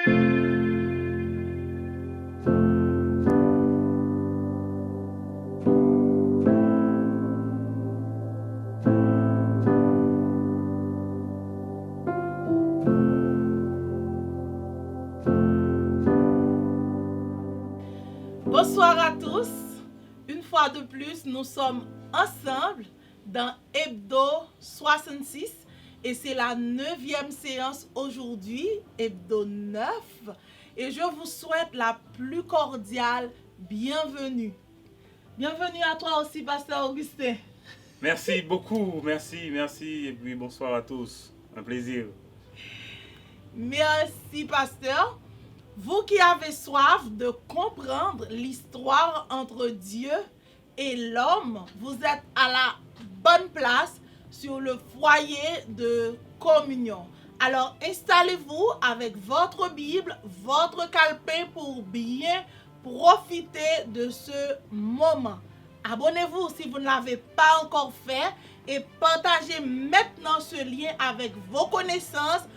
Bonsoir à tous. Une fois de plus, nous sommes ensemble dans Hebdo 66 et c'est la 9e séance aujourd'hui, Hebdo 9. Et je vous souhaite la plus cordiale bienvenue. Bienvenue à toi aussi, Pasteur Augustin. Merci beaucoup, merci, et puis bonsoir à tous, un plaisir. Merci, Pasteur. Vous qui avez soif de comprendre l'histoire entre Dieu et l'homme, vous êtes à la bonne place sur le foyer de communion. Alors installez-vous avec votre Bible, votre calepin pour bien profiter de ce moment. Abonnez-vous si vous ne l'avez pas encore fait et partagez maintenant ce lien avec vos connaissances,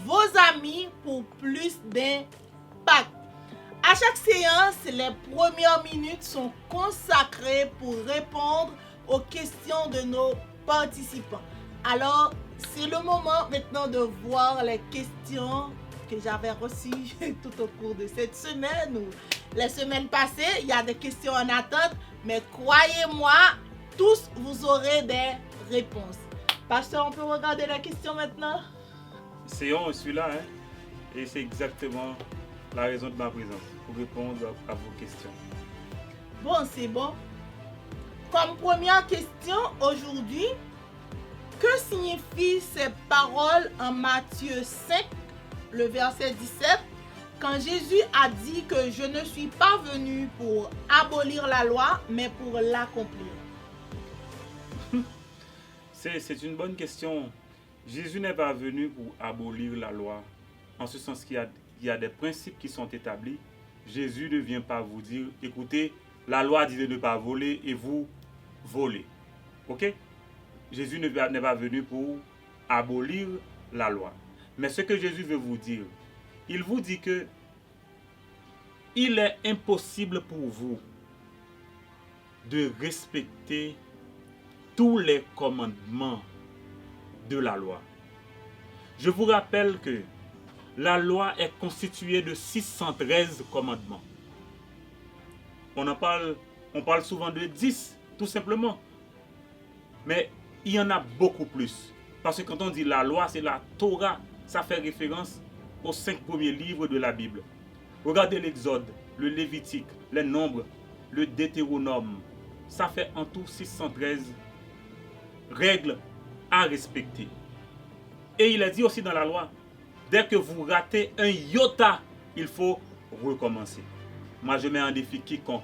vos amis pour plus d'impact. À chaque séance, les premières minutes sont consacrées pour répondre aux questions de nos participants. Alors, c'est le moment maintenant de voir les questions que j'avais reçues tout au cours de cette semaine ou les semaines passées. Il y a des questions en attente, mais croyez-moi, tous vous aurez des réponses. Pasteur, on peut regarder la question maintenant? Essayons celui-là, hein? Et c'est exactement la raison de ma présence, pour répondre à vos questions. Bon, c'est bon. Comme première question aujourd'hui, que signifient ces paroles en Matthieu 5, le verset 17, quand Jésus a dit que je ne suis pas venu pour abolir la loi, mais pour l'accomplir? C'est une bonne question. Jésus n'est pas venu pour abolir la loi, en ce sens qu'il y a des principes qui sont établis. Jésus ne vient pas vous dire, écoutez, la loi dit de ne pas voler et vous volez. Ok? Jésus n'est pas venu pour abolir la loi. Mais ce que Jésus veut vous dire, il vous dit que il est impossible pour vous de respecter tous les commandements de la loi. Je vous rappelle que la loi est constituée de 613 commandements. On parle souvent de 10, tout simplement. Mais il y en a beaucoup plus. Parce que quand on dit la loi, c'est la Torah. Ça fait référence aux 5 premiers livres de la Bible. Regardez l'Exode, le Lévitique, les Nombres, le Deutéronome. Ça fait en tout 613 règles à respecter. Et il est dit aussi dans la loi, dès que vous ratez un iota, il faut recommencer. Moi, je mets en défi quiconque,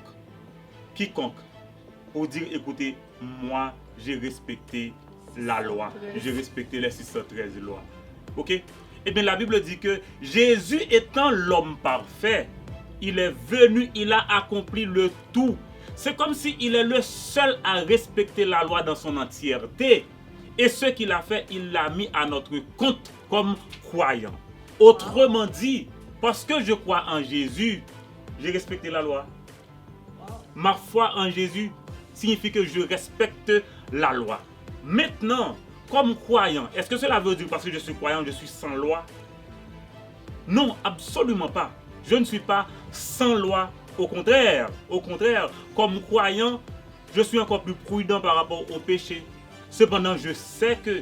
pour dire, écoutez, moi, j'ai respecté la loi. J'ai respecté les 613 lois. Ok? Eh bien, la Bible dit que Jésus étant l'homme parfait, il est venu, il a accompli le tout. C'est comme s'il est le seul à respecter la loi dans son entièreté. Et ce qu'il a fait, il l'a mis à notre compte comme croyant. Autrement dit, parce que je crois en Jésus, j'ai respecté la loi. Ma foi en Jésus signifie que je respecte la loi. Maintenant, comme croyant, est-ce que cela veut dire parce que je suis croyant, je suis sans loi? Non, absolument pas. Je ne suis pas sans loi. Au contraire, comme croyant, je suis encore plus prudent par rapport au péché. Cependant, je sais que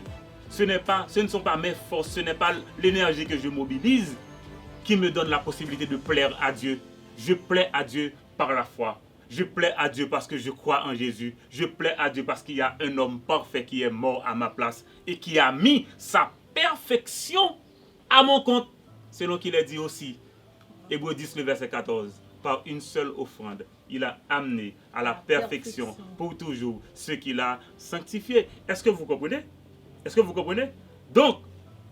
ce ne sont pas mes forces, ce n'est pas l'énergie que je mobilise qui me donne la possibilité de plaire à Dieu. Je plais à Dieu par la foi. Je plais à Dieu parce que je crois en Jésus. Je plais à Dieu parce qu'il y a un homme parfait qui est mort à ma place et qui a mis sa perfection à mon compte. Selon qu'il est dit aussi, Hébreux 10, le verset 14, par une seule offrande, il a amené à la perfection pour toujours ceux qu'il a sanctifiés. Est-ce que vous comprenez? Est-ce que vous comprenez? Donc,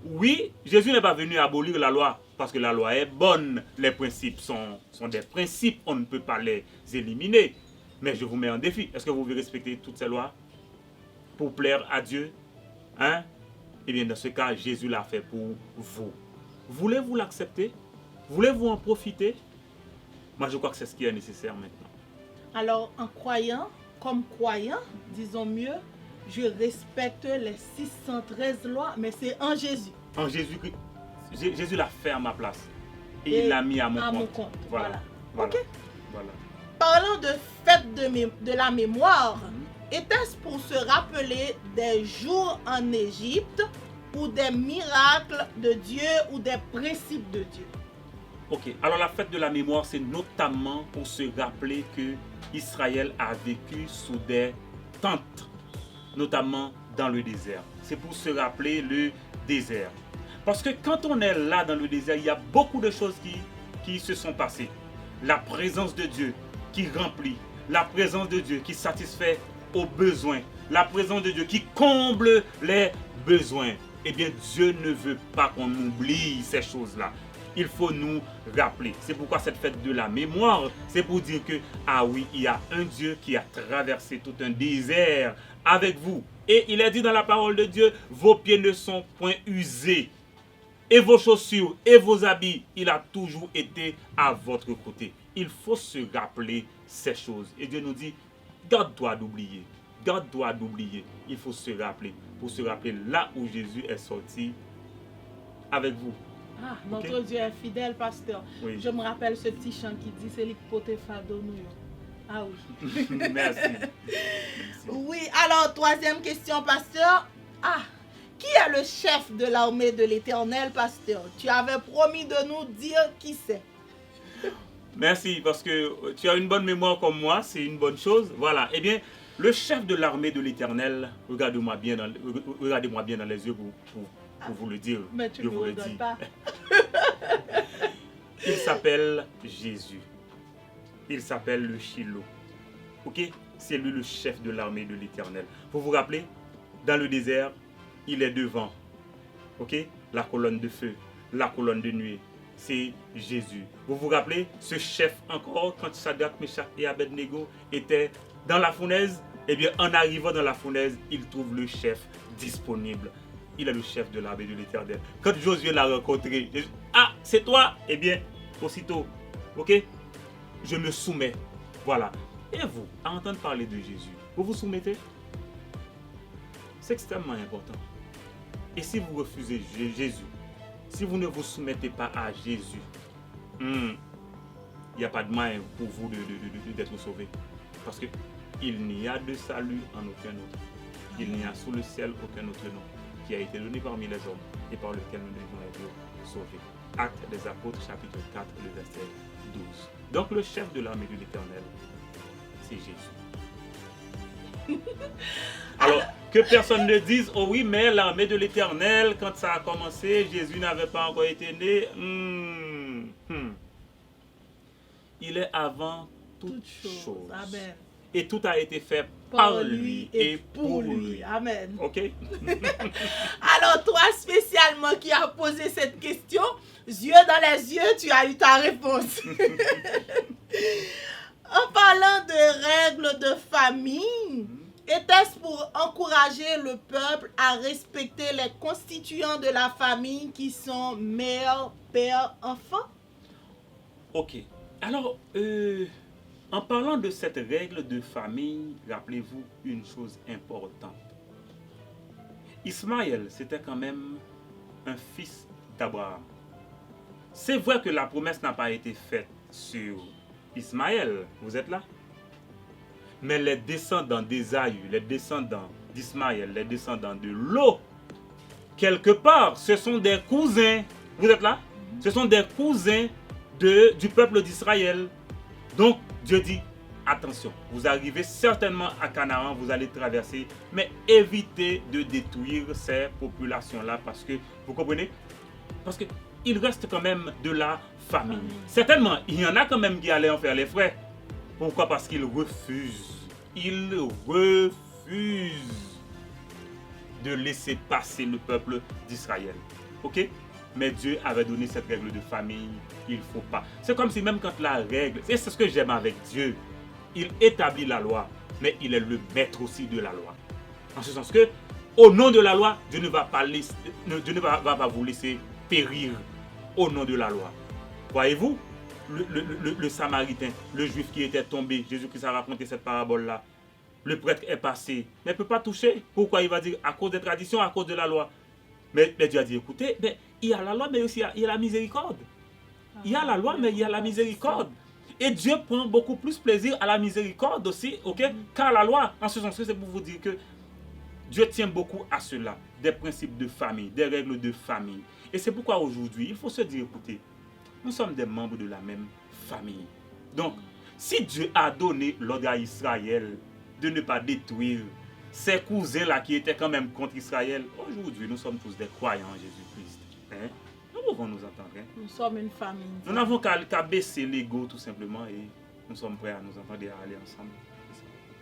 oui, Jésus n'est pas venu abolir la loi parce que la loi est bonne. Les principes sont des principes, on ne peut pas les éliminer. Mais je vous mets en défi. Est-ce que vous voulez respecter toutes ces lois pour plaire à Dieu? Hein? Eh bien, dans ce cas, Jésus l'a fait pour vous. Voulez-vous l'accepter? Voulez-vous en profiter? Moi, je crois que c'est ce qui est nécessaire maintenant. Alors, en croyant, comme croyant, disons mieux, je respecte les 613 lois, mais c'est en Jésus. En Jésus-Christ, Jésus l'a fait à ma place. Et il l'a mis à mon compte. Voilà. Voilà. Ok. Voilà. Parlant de fête de la mémoire, était-ce pour se rappeler des jours en Égypte ou des miracles de Dieu ou des principes de Dieu? Ok, alors la fête de la mémoire, c'est notamment pour se rappeler que Israël a vécu sous des tentes, notamment dans le désert. C'est pour se rappeler le désert. Parce que quand on est là dans le désert, il y a beaucoup de choses qui se sont passées. La présence de Dieu qui remplit, la présence de Dieu qui satisfait aux besoins, la présence de Dieu qui comble les besoins. Eh bien, Dieu ne veut pas qu'on oublie ces choses-là. Il faut nous rappeler. C'est pourquoi cette fête de la mémoire, c'est pour dire que, ah oui, il y a un Dieu qui a traversé tout un désert avec vous. Et il est dit dans la parole de Dieu, vos pieds ne sont point usés. Et vos chaussures et vos habits, il a toujours été à votre côté. Il faut se rappeler ces choses. Et Dieu nous dit, garde-toi d'oublier. Garde-toi d'oublier. Il faut se rappeler. Pour se rappeler là où Jésus est sorti avec vous. Ah, notre Dieu est fidèle, pasteur. Oui. Je me rappelle ce petit chant qui dit, c'est l'hypothèse de nous. Ah oui. Merci. Oui, alors, troisième question, pasteur. Ah, qui est le chef de l'armée de l'Éternel, pasteur? Tu avais promis de nous dire qui c'est. Merci, parce que tu as une bonne mémoire comme moi, c'est une bonne chose. Voilà, eh bien, le chef de l'armée de l'Éternel, regardez-moi bien dans les yeux pour vous le dire. Mais tu ne me regardes pas. Il s'appelle Jésus. Il s'appelle le Shiloh. Ok? C'est lui le chef de l'armée de l'Éternel. Vous vous rappelez? Dans le désert, il est devant. Ok? La colonne de feu, la colonne de nuée. C'est Jésus. Vous vous rappelez? Ce chef encore, quand Shadrach, Meshach et Abednego étaient dans la fournaise, eh bien, en arrivant dans la fournaise, il trouve le chef disponible. Il est le chef de l'armée de l'Éternel. Quand Josué l'a rencontré, il dit, ah, c'est toi? Eh bien, aussitôt, ok? Je me soumets. Voilà. Et vous, à entendre parler de Jésus, vous vous soumettez? C'est extrêmement important. Et si vous refusez Jésus, si vous ne vous soumettez pas à Jésus, il n'y a pas de moyen pour vous d'être sauvé. Parce qu'il n'y a de salut en aucun autre. Il n'y a sous le ciel aucun autre nom qui a été donné parmi les hommes et par lequel nous devons être sauvés. Actes des Apôtres, chapitre 4, le verset 12. Donc le chef de l'armée de l'Éternel, c'est Jésus. Alors, que personne ne dise, oh oui, mais l'armée de l'Éternel, quand ça a commencé, Jésus n'avait pas encore été né. Il est avant toute chose. Amen. Et tout a été fait par lui et pour lui. Amen. Ok? Alors, toi spécialement qui as posé cette question, yeux dans les yeux, tu as eu ta réponse. En parlant de règles de famille, était-ce pour encourager le peuple à respecter les constituants de la famille qui sont mère, père, enfant? Ok. Alors, en parlant de cette règle de famille, rappelez-vous une chose importante. Ismaël, c'était quand même un fils d'Abraham. C'est vrai que la promesse n'a pas été faite sur Ismaël, vous êtes là? Mais les descendants d'Ésaü, les descendants d'Ismaël, les descendants de Lot, quelque part, ce sont des cousins, vous êtes là? Ce sont des cousins du peuple d'Israël. Donc, Dieu dit, attention, vous arrivez certainement à Canaan, vous allez traverser, mais évitez de détruire ces populations-là parce que, vous comprenez? Parce qu'il reste quand même de la famille. Certainement, il y en a quand même qui allaient en faire les frais. Pourquoi? Parce qu'ils refusent. Ils refusent de laisser passer le peuple d'Israël. Ok? Mais Dieu avait donné cette règle de famille, il ne faut pas. C'est comme si même quand la règle, c'est ce que j'aime avec Dieu, il établit la loi, mais il est le maître aussi de la loi. En ce sens que, au nom de la loi, Dieu ne va pas vous laisser périr au nom de la loi. Voyez-vous, le Samaritain, le Juif qui était tombé, Jésus-Christ a raconté cette parabole-là. Le prêtre est passé, mais il ne peut pas toucher. Pourquoi? Il va dire à cause des traditions, à cause de la loi. Mais Dieu a dit, écoutez, mais il y a la loi, mais aussi il y a la miséricorde. Il y a la loi, mais il y a la miséricorde. Et Dieu prend beaucoup plus plaisir à la miséricorde aussi, ok, qu'à la loi. En ce sens, c'est pour vous dire que Dieu tient beaucoup à cela, des principes de famille, des règles de famille. Et c'est pourquoi aujourd'hui, il faut se dire, écoutez, nous sommes des membres de la même famille. Donc, si Dieu a donné l'ordre à Israël de ne pas détruire ses cousins-là qui étaient quand même contre Israël, aujourd'hui, nous sommes tous des croyants en Jésus-Christ. Hein? Nous pouvons nous entendre. Hein? Nous sommes une famille. Nous n'avons qu'à baisser l'ego tout simplement et nous sommes prêts à nous entendre et à aller ensemble.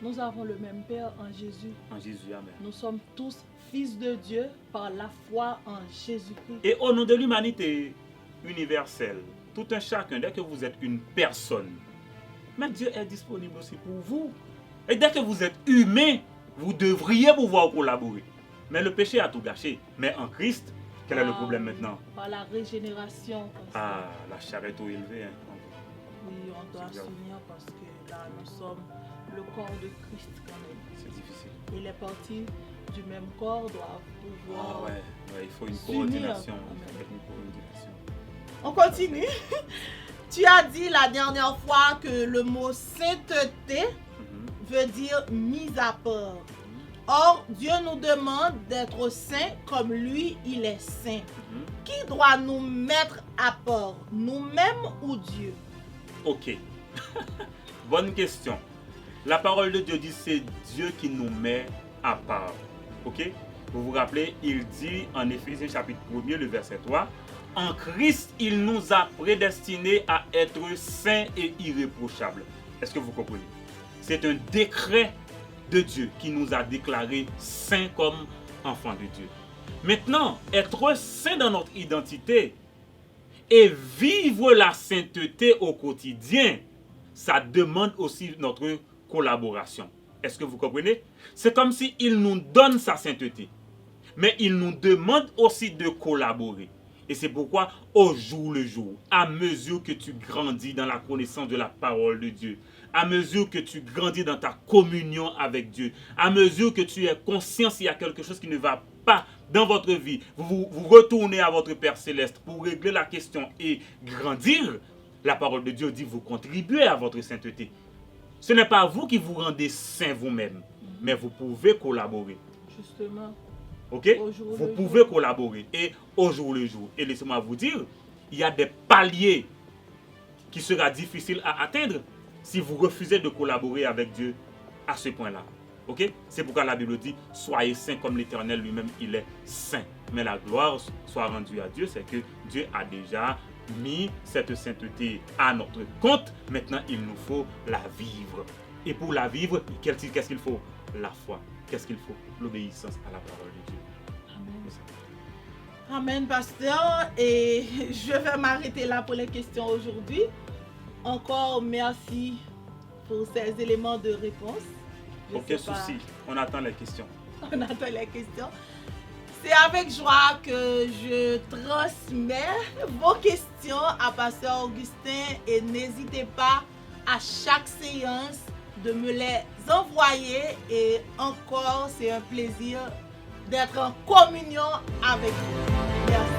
Nous avons le même Père en Jésus. En Jésus, amen. Nous sommes tous fils de Dieu par la foi en Jésus-Christ. Et au nom de l'humanité universelle, tout un chacun, dès que vous êtes une personne, mais Dieu est disponible aussi pour vous. Et dès que vous êtes humain, vous devriez pouvoir collaborer. Mais le péché a tout gâché. Mais en Christ, quel est le problème maintenant? Par la régénération. Ah, la charrette au élevé. Hein. Oui, on doit s'unir parce que là, nous sommes le corps de Christ quand même. C'est difficile. Et les parties du même corps doivent pouvoir. Ah ouais, il faut une coordination. On continue. Tu as dit la dernière fois que le mot sainteté veut dire mise à part. Or, Dieu nous demande d'être saints comme lui, il est saint. Qui doit nous mettre à part, nous-mêmes ou Dieu? Ok. Bonne question. La parole de Dieu dit c'est Dieu qui nous met à part. Ok? Vous vous rappelez, il dit en Éphésiens chapitre 1er, le verset 3, en Christ, il nous a prédestinés à être saints et irréprochables. Est-ce que vous comprenez? C'est un décret de Dieu qui nous a déclarés saints comme enfants de Dieu. Maintenant, être saint dans notre identité et vivre la sainteté au quotidien, ça demande aussi notre collaboration. Est-ce que vous comprenez? C'est comme si il nous donne sa sainteté, mais il nous demande aussi de collaborer. Et c'est pourquoi, au jour le jour, à mesure que tu grandis dans la connaissance de la parole de Dieu, à mesure que tu grandis dans ta communion avec Dieu, à mesure que tu es conscient s'il y a quelque chose qui ne va pas dans votre vie, vous retournez à votre Père Céleste pour régler la question et grandir, la parole de Dieu dit vous contribuez à votre sainteté. Ce n'est pas vous qui vous rendez saint vous-même, mais vous pouvez collaborer. Justement. Ok? Vous pouvez collaborer et au jour le jour. Et laissez-moi vous dire, il y a des paliers qui sera difficile à atteindre si vous refusez de collaborer avec Dieu à ce point-là. Ok? C'est pourquoi la Bible dit, soyez saints comme l'Éternel lui-même, il est saint. Mais la gloire soit rendue à Dieu, c'est que Dieu a déjà mis cette sainteté à notre compte. Maintenant, il nous faut la vivre. Et pour la vivre, qu'est-ce qu'il faut? La foi. Qu'est-ce qu'il faut? L'obéissance à la parole de Dieu. Amen, pasteur. Et je vais m'arrêter là pour les questions aujourd'hui. Encore merci pour ces éléments de réponse. Aucun souci, on attend les questions. On attend les questions. C'est avec joie que je transmets vos questions à pasteur Augustin et n'hésitez pas à chaque séance de me les envoyer et encore c'est un plaisir d'être en communion avec vous. Merci.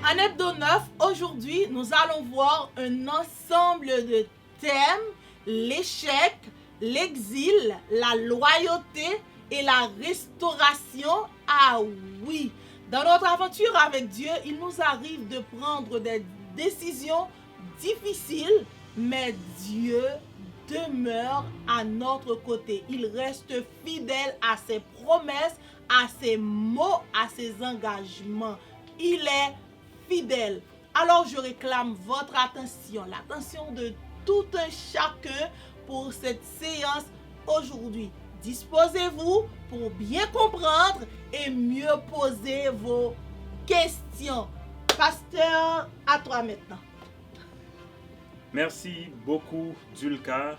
En Hebdo 9, aujourd'hui, nous allons voir un ensemble de thèmes, l'échec, l'exil, la loyauté et la restauration. Ah oui, dans notre aventure avec Dieu, il nous arrive de prendre des décisions difficiles, mais Dieu demeure à notre côté. Il reste fidèle à ses promesses, à ses mots, à ses engagements. Il est fidèle. Alors je réclame votre attention, l'attention de tout un chacun pour cette séance aujourd'hui. Disposez-vous pour bien comprendre et mieux poser vos questions. Pasteur, à toi maintenant. Merci beaucoup, Dulka,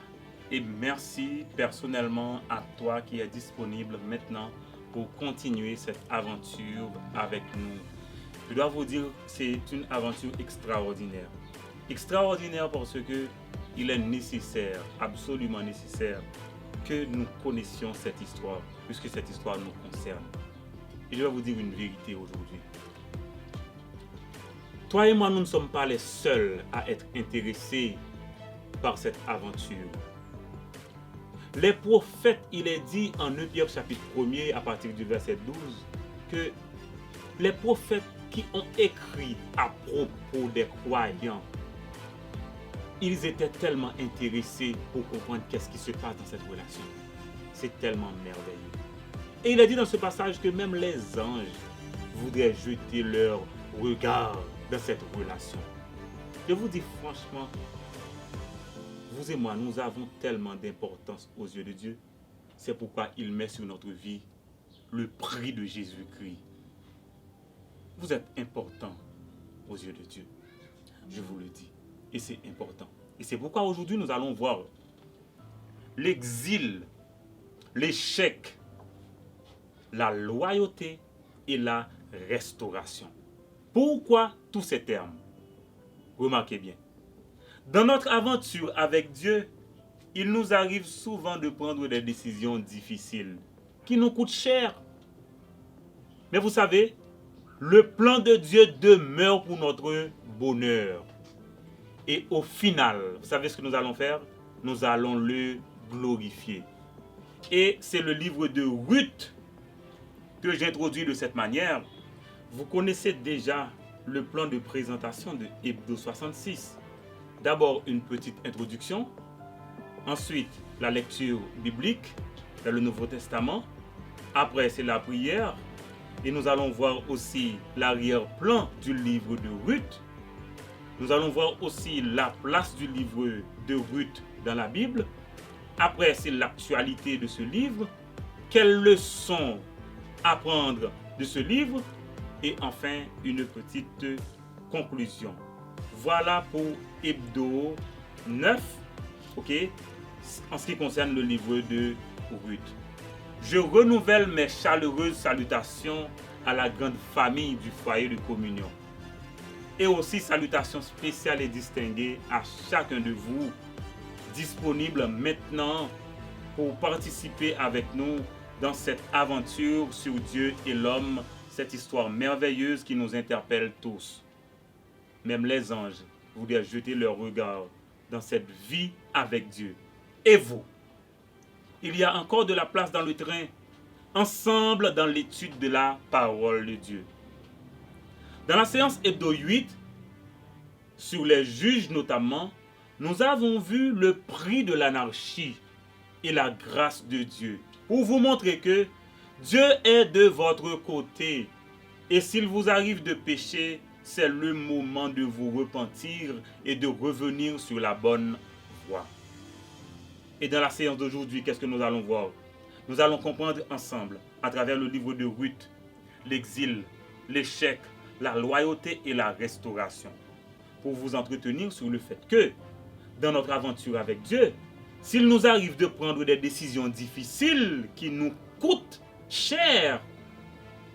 et merci personnellement à toi qui est disponible maintenant pour continuer cette aventure avec nous. Je dois vous dire, c'est une aventure extraordinaire. Extraordinaire parce que il est nécessaire, absolument nécessaire, que nous connaissions cette histoire, puisque cette histoire nous concerne. Et je vais vous dire une vérité aujourd'hui. Toi et moi, nous ne sommes pas les seuls à être intéressés par cette aventure. Les prophètes, il est dit en 2 Pierre chapitre 1er, à partir du verset 12, que les prophètes qui ont écrit à propos des croyants, ils étaient tellement intéressés pour comprendre qu'est-ce qui se passe dans cette relation. C'est tellement merveilleux. Et il est dit dans ce passage que même les anges voudraient jeter leur regard dans cette relation. Je vous dis franchement, vous et moi, nous avons tellement d'importance aux yeux de Dieu. C'est pourquoi il met sur notre vie le prix de Jésus-Christ. Vous êtes important aux yeux de Dieu. Je vous le dis. Et c'est important. Et c'est pourquoi aujourd'hui nous allons voir l'exil, l'échec, la loyauté et la restauration. Pourquoi tous ces termes? Remarquez bien. Dans notre aventure avec Dieu, il nous arrive souvent de prendre des décisions difficiles qui nous coûtent cher. Mais vous savez, le plan de Dieu demeure pour notre bonheur. Et au final, vous savez ce que nous allons faire? Nous allons le glorifier. Et c'est le livre de Ruth que j'introduis de cette manière. Vous connaissez déjà le plan de présentation de Hebdo 66. D'abord une petite introduction, ensuite la lecture biblique dans le Nouveau Testament, après c'est la prière, et nous allons voir aussi l'arrière-plan du livre de Ruth. Nous allons voir aussi la place du livre de Ruth dans la Bible. Après, c'est l'actualité de ce livre. Quelles leçons apprendre de ce livre? Et enfin, une petite conclusion. Voilà pour Hebdo 9, ok, en ce qui concerne le livre de Ruth. Je renouvelle mes chaleureuses salutations à la grande famille du foyer de communion. Et aussi salutations spéciales et distinguées à chacun de vous, disponible maintenant pour participer avec nous dans cette aventure sur Dieu et l'homme, cette histoire merveilleuse qui nous interpelle tous. Même les anges voudraient jeter leur regard dans cette vie avec Dieu. Et vous? Il y a encore de la place dans le train, ensemble dans l'étude de la parole de Dieu. Dans la séance Hebdo 8, sur les juges notamment, nous avons vu le prix de l'anarchie et la grâce de Dieu, pour vous montrer que Dieu est de votre côté. Et s'il vous arrive de pécher, c'est le moment de vous repentir et de revenir sur la bonne voie. Et dans la séance d'aujourd'hui, qu'est-ce que nous allons voir? Nous allons comprendre ensemble, à travers le livre de Ruth, l'exil, l'échec, la loyauté et la restauration. Pour vous entretenir sur le fait que, dans notre aventure avec Dieu, s'il nous arrive de prendre des décisions difficiles qui nous coûtent cher,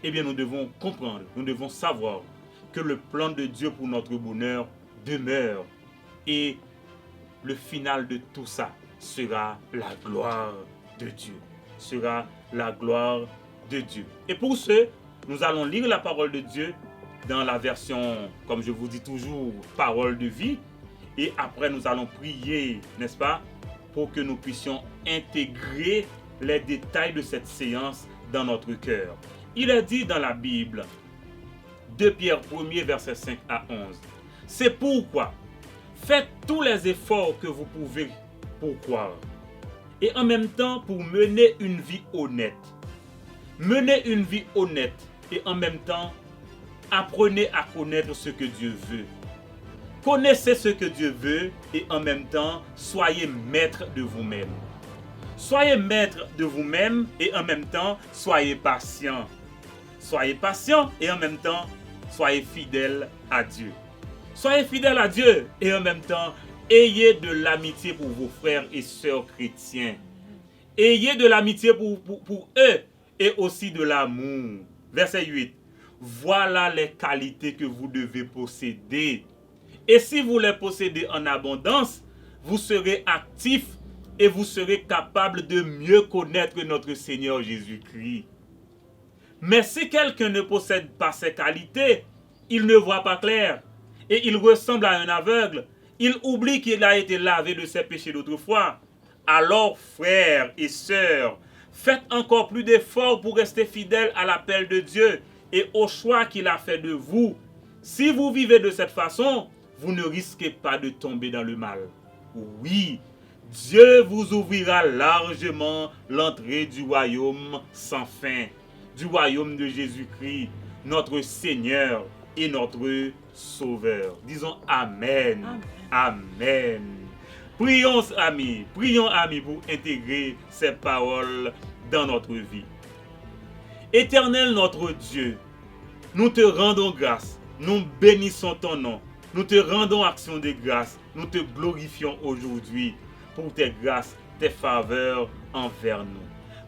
eh bien nous devons comprendre, nous devons savoir que le plan de Dieu pour notre bonheur demeure. Et le final de tout ça sera la gloire de Dieu. Sera la gloire de Dieu. Et pour ce, nous allons lire la parole de Dieu dans la version, comme je vous dis toujours, parole de vie. Et après, nous allons prier, n'est-ce pas, pour que nous puissions intégrer les détails de cette séance dans notre cœur. Il est dit dans la Bible, 2 Pierre 1er, versets 5 à 11. C'est pourquoi, faites tous les efforts que vous pouvez pour croire. Et en même temps, pour mener une vie honnête. Menez une vie honnête et en même temps, apprenez à connaître ce que Dieu veut. Connaissez ce que Dieu veut et en même temps, soyez maître de vous-même. Soyez maître de vous-même et en même temps, soyez patient. Soyez patient et en même temps, soyez fidèle à Dieu. Soyez fidèle à Dieu et en même temps, ayez de l'amitié pour vos frères et sœurs chrétiens. Ayez de l'amitié pour eux et aussi de l'amour. Verset 8. Voilà les qualités que vous devez posséder. Et si vous les possédez en abondance, vous serez actifs et vous serez capables de mieux connaître notre Seigneur Jésus-Christ. Mais si quelqu'un ne possède pas ces qualités, il ne voit pas clair et il ressemble à un aveugle. Il oublie qu'il a été lavé de ses péchés d'autrefois. Alors, frères et sœurs, faites encore plus d'efforts pour rester fidèles à l'appel de Dieu et au choix qu'il a fait de vous. Si vous vivez de cette façon, vous ne risquez pas de tomber dans le mal. Oui, Dieu vous ouvrira largement l'entrée du royaume sans fin, du royaume de Jésus-Christ, notre Seigneur et notre Sauveur. Disons Amen. Amen. Amen. Prions amis pour intégrer ces paroles dans notre vie. Éternel notre Dieu, nous te rendons grâce, nous bénissons ton nom, nous te rendons action de grâce, nous te glorifions aujourd'hui pour tes grâces, tes faveurs envers nous.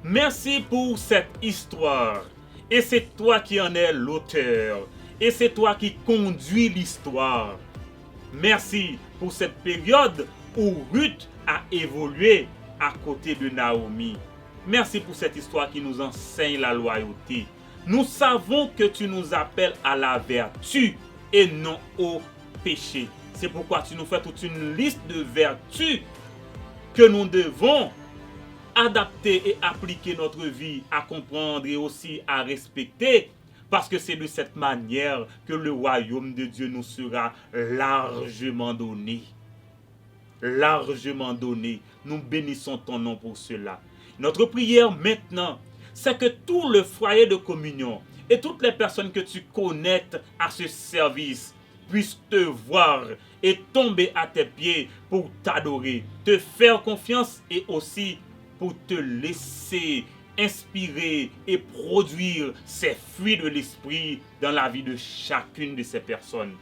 Merci pour cette histoire et c'est toi qui en es l'auteur et c'est toi qui conduis l'histoire. Merci pour cette période où Ruth a évolué à côté de Naomi. Merci pour cette histoire qui nous enseigne la loyauté. Nous savons que tu nous appelles à la vertu et non au péché. C'est pourquoi tu nous fais toute une liste de vertus que nous devons adapter et appliquer notre vie à comprendre et aussi à respecter. Parce que c'est de cette manière que le royaume de Dieu nous sera largement donné. Largement donné. Nous bénissons ton nom pour cela. Notre prière maintenant, c'est que tout le foyer de communion et toutes les personnes que tu connectes à ce service puissent te voir et tomber à tes pieds pour t'adorer, te faire confiance et aussi pour te laisser inspirer et produire ces fruits de l'esprit dans la vie de chacune de ces personnes.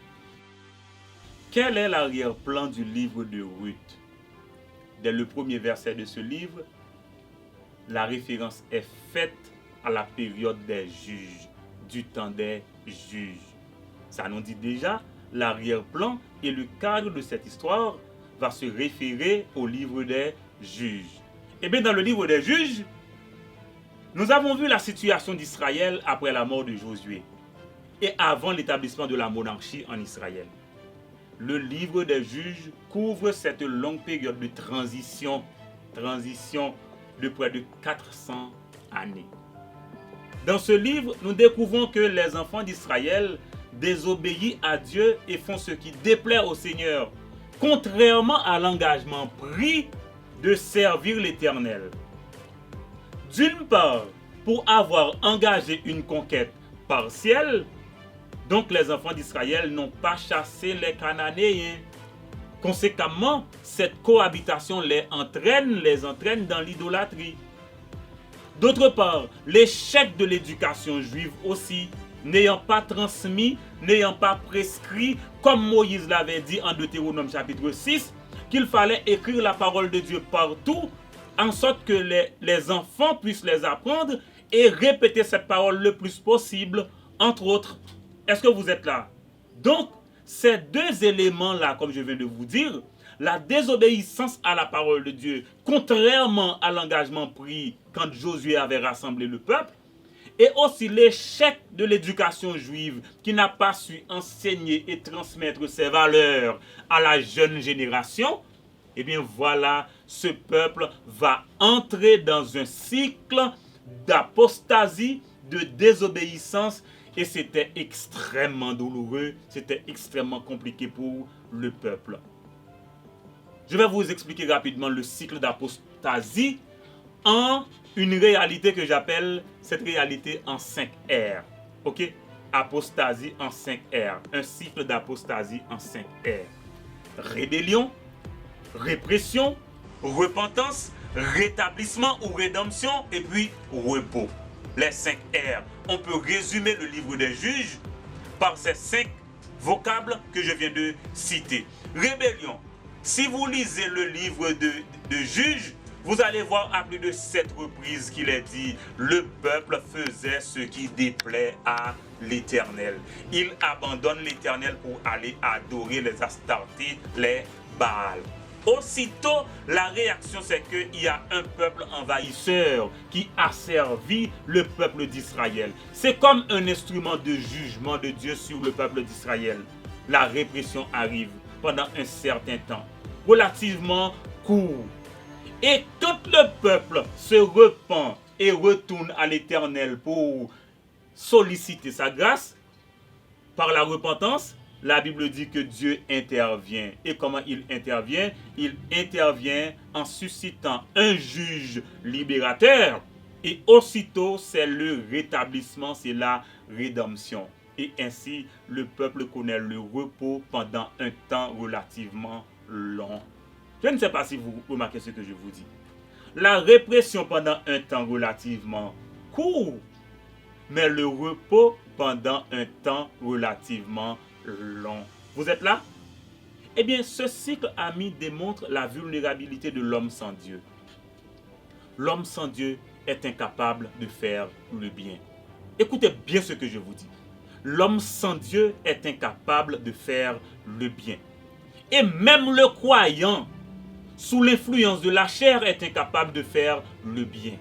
Quel est l'arrière-plan du livre de Ruth? Dès le premier verset de ce livre, la référence est faite à la période des juges, du temps des juges. Ça nous dit déjà, l'arrière-plan et le cadre de cette histoire va se référer au livre des juges. Et bien dans le livre des juges, nous avons vu la situation d'Israël après la mort de Josué et avant l'établissement de la monarchie en Israël. Le livre des juges couvre cette longue période de transition de près de 400 années. Dans ce livre, nous découvrons que les enfants d'Israël désobéissent à Dieu et font ce qui déplaît au Seigneur, contrairement à l'engagement pris de servir l'Éternel. D'une part, pour avoir engagé une conquête partielle, donc les enfants d'Israël n'ont pas chassé les Cananéens. Conséquemment, cette cohabitation les entraîne dans l'idolâtrie. D'autre part, l'échec de l'éducation juive aussi, n'ayant pas transmis, n'ayant pas prescrit, comme Moïse l'avait dit en Deutéronome chapitre 6, qu'il fallait écrire la parole de Dieu partout, en sorte que les enfants puissent les apprendre et répéter cette parole le plus possible, entre autres. Est-ce que vous êtes là? Donc, ces deux éléments-là, comme je viens de vous dire, la désobéissance à la parole de Dieu, contrairement à l'engagement pris quand Josué avait rassemblé le peuple, et aussi l'échec de l'éducation juive qui n'a pas su enseigner et transmettre ses valeurs à la jeune génération, eh bien voilà, ce peuple va entrer dans un cycle d'apostasie, de désobéissance, et c'était extrêmement douloureux, c'était extrêmement compliqué pour le peuple. Je vais vous expliquer rapidement le cycle d'apostasie en une réalité que j'appelle cette réalité en 5 R. Ok? Apostasie en 5 R. Un cycle d'apostasie en 5 R. Rébellion, répression, repentance, rétablissement ou rédemption, et puis repos. Les 5 R. On peut résumer le livre des juges par ces 5 vocables que je viens de citer. Rébellion. Si vous lisez le livre de juges, vous allez voir à plus de 7 reprises qu'il est dit « Le peuple faisait ce qui déplaît à l'Éternel. Il abandonne l'Éternel pour aller adorer les Astartés, les Baals. » Aussitôt, la réaction c'est qu'il y a un peuple envahisseur qui asservit le peuple d'Israël. C'est comme un instrument de jugement de Dieu sur le peuple d'Israël. La répression arrive pendant un certain temps, relativement court. Et quand le peuple se repent et retourne à l'Éternel pour solliciter sa grâce, par la repentance, la Bible dit que Dieu intervient. Et comment il intervient? Il intervient en suscitant un juge libérateur. Et aussitôt, c'est le rétablissement, c'est la rédemption. Et ainsi, le peuple connaît le repos pendant un temps relativement long. Je ne sais pas si vous remarquez ce que je vous dis. La répression pendant un temps relativement court, mais le repos pendant un temps relativement long. Vous êtes là? Eh bien, ce cycle, amis, démontre la vulnérabilité de l'homme sans Dieu. L'homme sans Dieu est incapable de faire le bien. Écoutez bien ce que je vous dis. L'homme sans Dieu est incapable de faire le bien. Et même le croyant, sous l'influence de la chair, est incapable de faire le bien.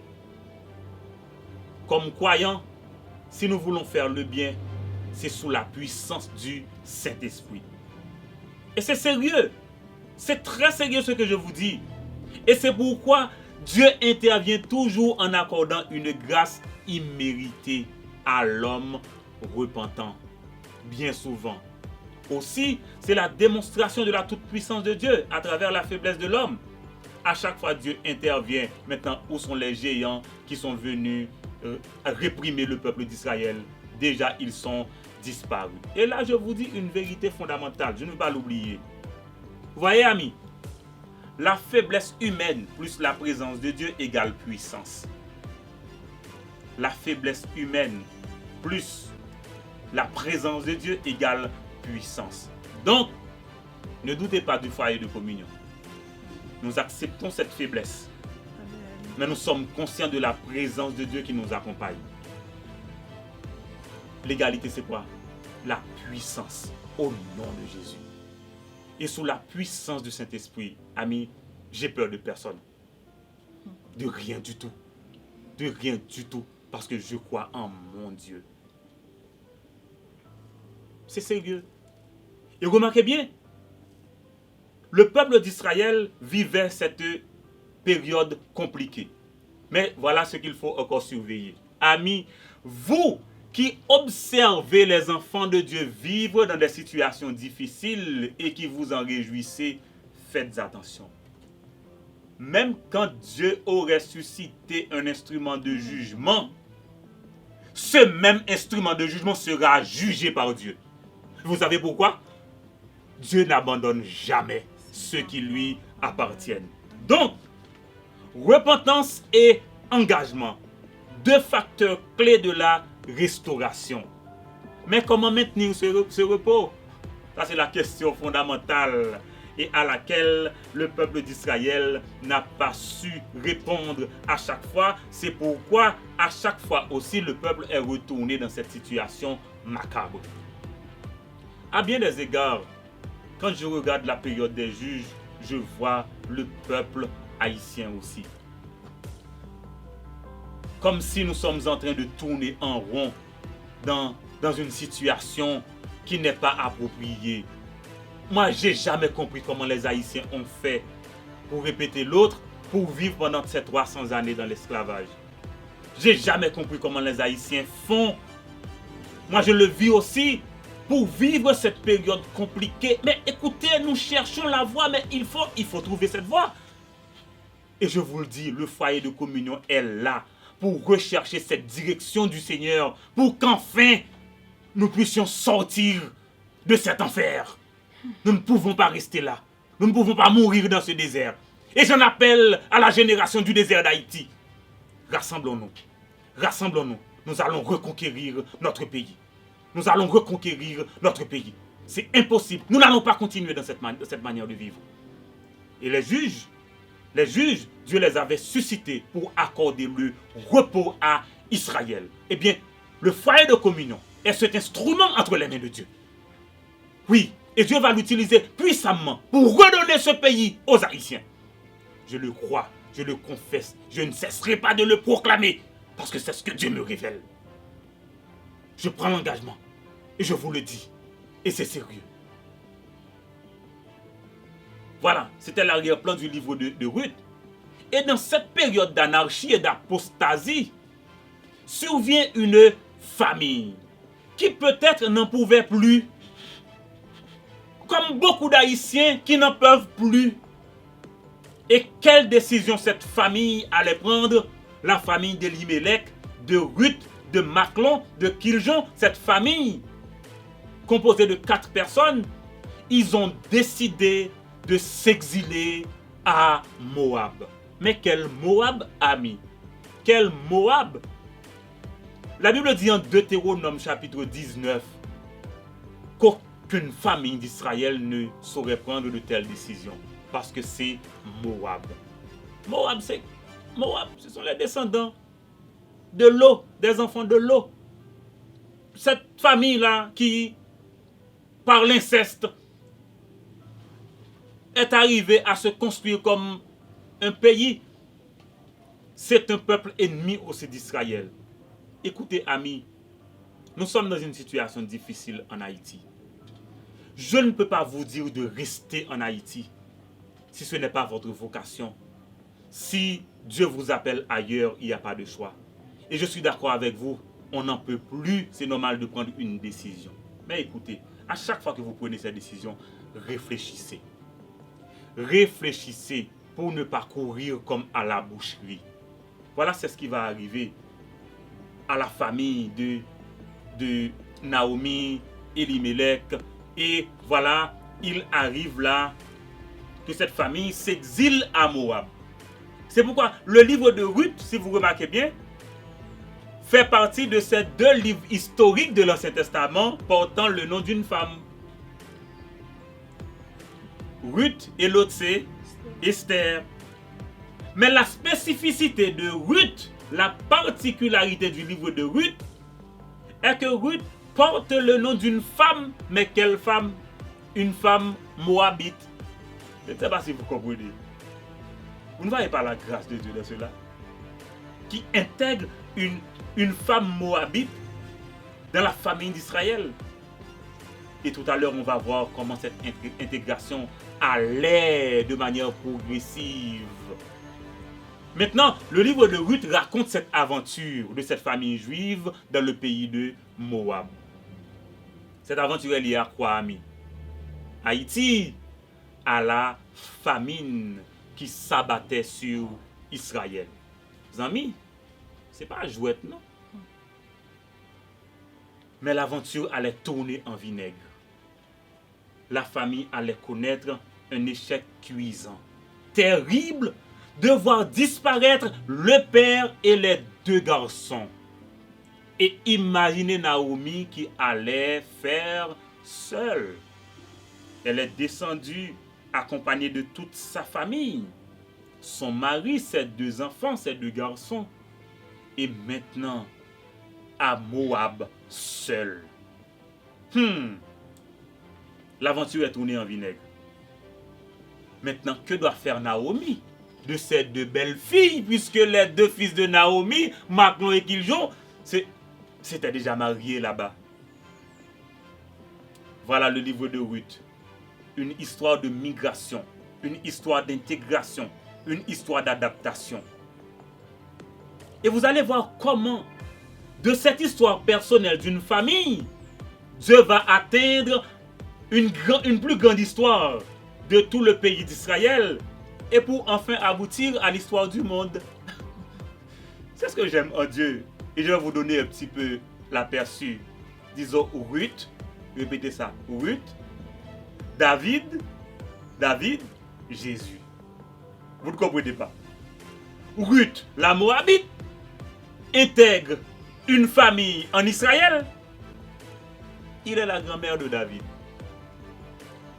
Comme croyant, si nous voulons faire le bien, c'est sous la puissance du Saint-Esprit. Et c'est sérieux. C'est très sérieux ce que je vous dis. Et c'est pourquoi Dieu intervient toujours en accordant une grâce imméritée à l'homme repentant. Bien souvent. Aussi, c'est la démonstration de la toute-puissance de Dieu à travers la faiblesse de l'homme. À chaque fois, Dieu intervient. Maintenant, où sont les géants qui sont venus réprimer le peuple d'Israël? Déjà, ils sont disparus. Et là, je vous dis une vérité fondamentale. Je ne vais pas l'oublier. Vous voyez, amis, la faiblesse humaine plus la présence de Dieu égale puissance. La faiblesse humaine plus la présence de Dieu égale puissance. Donc, ne doutez pas du foyer de communion. Nous acceptons cette faiblesse. Mais nous sommes conscients de la présence de Dieu qui nous accompagne. L'égalité, c'est quoi? La puissance au nom de Jésus. Et sous la puissance du Saint-Esprit, amis, j'ai peur de personne. De rien du tout. De rien du tout. Parce que je crois en mon Dieu. C'est sérieux. Et remarquez bien, le peuple d'Israël vivait cette période compliquée. Mais voilà ce qu'il faut encore surveiller. Amis, vous qui observez les enfants de Dieu vivre dans des situations difficiles et qui vous en réjouissez, faites attention. Même quand Dieu aurait suscité un instrument de jugement, ce même instrument de jugement sera jugé par Dieu. Vous savez pourquoi? Dieu n'abandonne jamais ceux qui lui appartiennent. Donc, repentance et engagement, deux facteurs clés de la restauration. Mais comment maintenir ce repos? Ça, c'est la question fondamentale et à laquelle le peuple d'Israël n'a pas su répondre à chaque fois. C'est pourquoi à chaque fois aussi le peuple est retourné dans cette situation macabre. À bien des égards, quand je regarde la période des juges, je vois le peuple haïtien aussi. Comme si nous sommes en train de tourner en rond dans une situation qui n'est pas appropriée. Moi, j'ai jamais compris comment les Haïtiens ont fait pour répéter l'autre, pour vivre pendant ces 300 années dans l'esclavage. J'ai jamais compris comment les Haïtiens font. Moi, je le vis aussi pour vivre cette période compliquée. Mais écoutez, nous cherchons la voie, mais il faut trouver cette voie. Et je vous le dis, le foyer de communion est là pour rechercher cette direction du Seigneur, pour qu'enfin nous puissions sortir de cet enfer. Nous ne pouvons pas rester là. Nous ne pouvons pas mourir dans ce désert. Et j'en appelle à la génération du désert d'Haïti. Rassemblons-nous. Rassemblons-nous. Nous allons reconquérir notre pays. Nous allons reconquérir notre pays. C'est impossible. Nous n'allons pas continuer dans cette manière de vivre. Et les juges, Dieu les avait suscités pour accorder le repos à Israël. Eh bien, le foyer de communion est cet instrument entre les mains de Dieu. Oui, et Dieu va l'utiliser puissamment pour redonner ce pays aux Haïtiens. Je le crois, je le confesse, je ne cesserai pas de le proclamer, parce que c'est ce que Dieu me révèle. Je prends l'engagement, et je vous le dis, et c'est sérieux. Voilà, c'était l'arrière-plan du livre de Ruth. Et dans cette période d'anarchie et d'apostasie, survient une famille qui peut-être n'en pouvait plus, comme beaucoup d'Haïtiens qui n'en peuvent plus. Et quelle décision cette famille allait prendre? La famille d'Elimelech, de Ruth, de Machlon, de Kiljon, cette famille composée de 4 personnes, ils ont décidé de s'exiler à Moab. Mais quel Moab, ami? Quel Moab? La Bible dit en Deutéronome chapitre 19 qu'aucune famille d'Israël ne saurait prendre de telles décisions. Parce que c'est Moab. Moab, ce sont les descendants de Lot, des enfants de Lot. Cette famille-là qui, par l'inceste, est arrivée à se construire comme un pays. C'est un peuple ennemi aussi d'Israël. Écoutez, amis, nous sommes dans une situation difficile en Haïti. Je ne peux pas vous dire de rester en Haïti si ce n'est pas votre vocation. Si Dieu vous appelle ailleurs, il n'y a pas de choix. Et je suis d'accord avec vous, on n'en peut plus, c'est normal de prendre une décision. Mais écoutez, à chaque fois que vous prenez cette décision, réfléchissez. Réfléchissez pour ne pas courir comme à la boucherie. Voilà, c'est ce qui va arriver à la famille de Naomi, Elimelech. Et voilà, il arrive là que cette famille s'exile à Moab. C'est pourquoi le livre de Ruth, si vous remarquez bien, fait partie de ces 2 livres historiques de l'Ancien Testament portant le nom d'une femme. Ruth et l'autre c'est Esther. Mais la spécificité de Ruth, la particularité du livre de Ruth, est que Ruth porte le nom d'une femme, mais quelle femme? Une femme moabite. Je ne sais pas si vous comprenez. Vous ne voyez pas la grâce de Dieu dans cela? Qui intègre une femme moabite dans la famille d'Israël. Et tout à l'heure, on va voir comment cette intégration allait de manière progressive. Maintenant, le livre de Ruth raconte cette aventure de cette famille juive dans le pays de Moab. Cette aventure est liée à quoi, amis? Haïti, à la famine qui s'abattait sur Israël. Mes amis, c'est pas jouette, non? Mais l'aventure allait tourner en vinaigre. La famille allait connaître un échec cuisant, terrible, de voir disparaître le père et les 2 garçons. Et imaginez Naomi qui allait faire seule. Elle est descendue accompagnée de toute sa famille, son mari, ses 2 enfants, ses 2 garçons. Et maintenant, à Moab, seule. L'aventure est tournée en vinaigre. Maintenant, que doit faire Naomi de ces 2 belles filles, puisque les 2 fils de Naomi, Machlon et Kiljon, s'étaient déjà mariés là-bas. Voilà le livre de Ruth. Une histoire de migration, une histoire d'intégration, une histoire d'adaptation. Et vous allez voir comment, de cette histoire personnelle d'une famille, Dieu va atteindre une plus grande histoire de tout le pays d'Israël et pour enfin aboutir à l'histoire du monde. C'est ce que j'aime en Dieu. Et je vais vous donner un petit peu l'aperçu. Disons Ruth, répétez ça, Ruth, David, Jésus. Vous ne comprenez pas. Ruth, la Moabite, intègre une famille en Israël. Il est la grand-mère de David.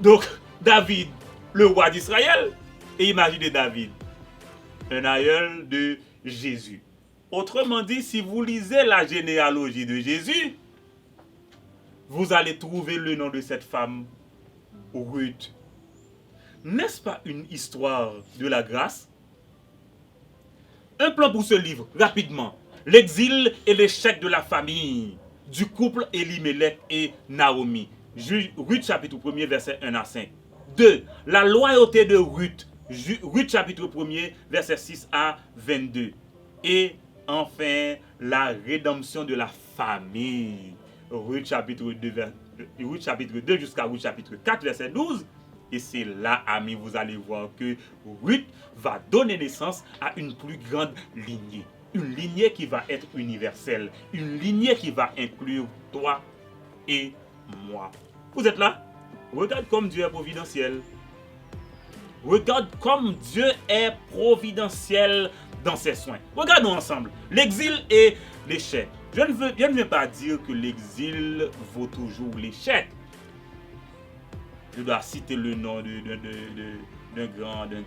Donc, David, le roi d'Israël, et imaginez David, un aïeul de Jésus. Autrement dit, si vous lisez la généalogie de Jésus, vous allez trouver le nom de cette femme, Ruth. N'est-ce pas une histoire de la grâce? Un plan pour ce livre, rapidement. L'exil et l'échec de la famille, du couple Elimelech et Naomi. Ruth chapitre 1er, verset 1 à 5. 2. La loyauté de Ruth. Ruth chapitre 1er, verset 6 à 22. Et enfin, la rédemption de la famille. Ruth chapitre 2 jusqu'à Ruth chapitre 4, verset 12. Et c'est là, amis, vous allez voir que Ruth va donner naissance à une plus grande lignée. Une lignée qui va être universelle. Une lignée qui va inclure toi et moi. Vous êtes là? Regarde comme Dieu est providentiel. Regarde comme Dieu est providentiel dans ses soins. Regardons ensemble. L'exil et l'échec. Je ne veux pas dire que l'exil vaut toujours l'échec. Je dois citer le nom d'un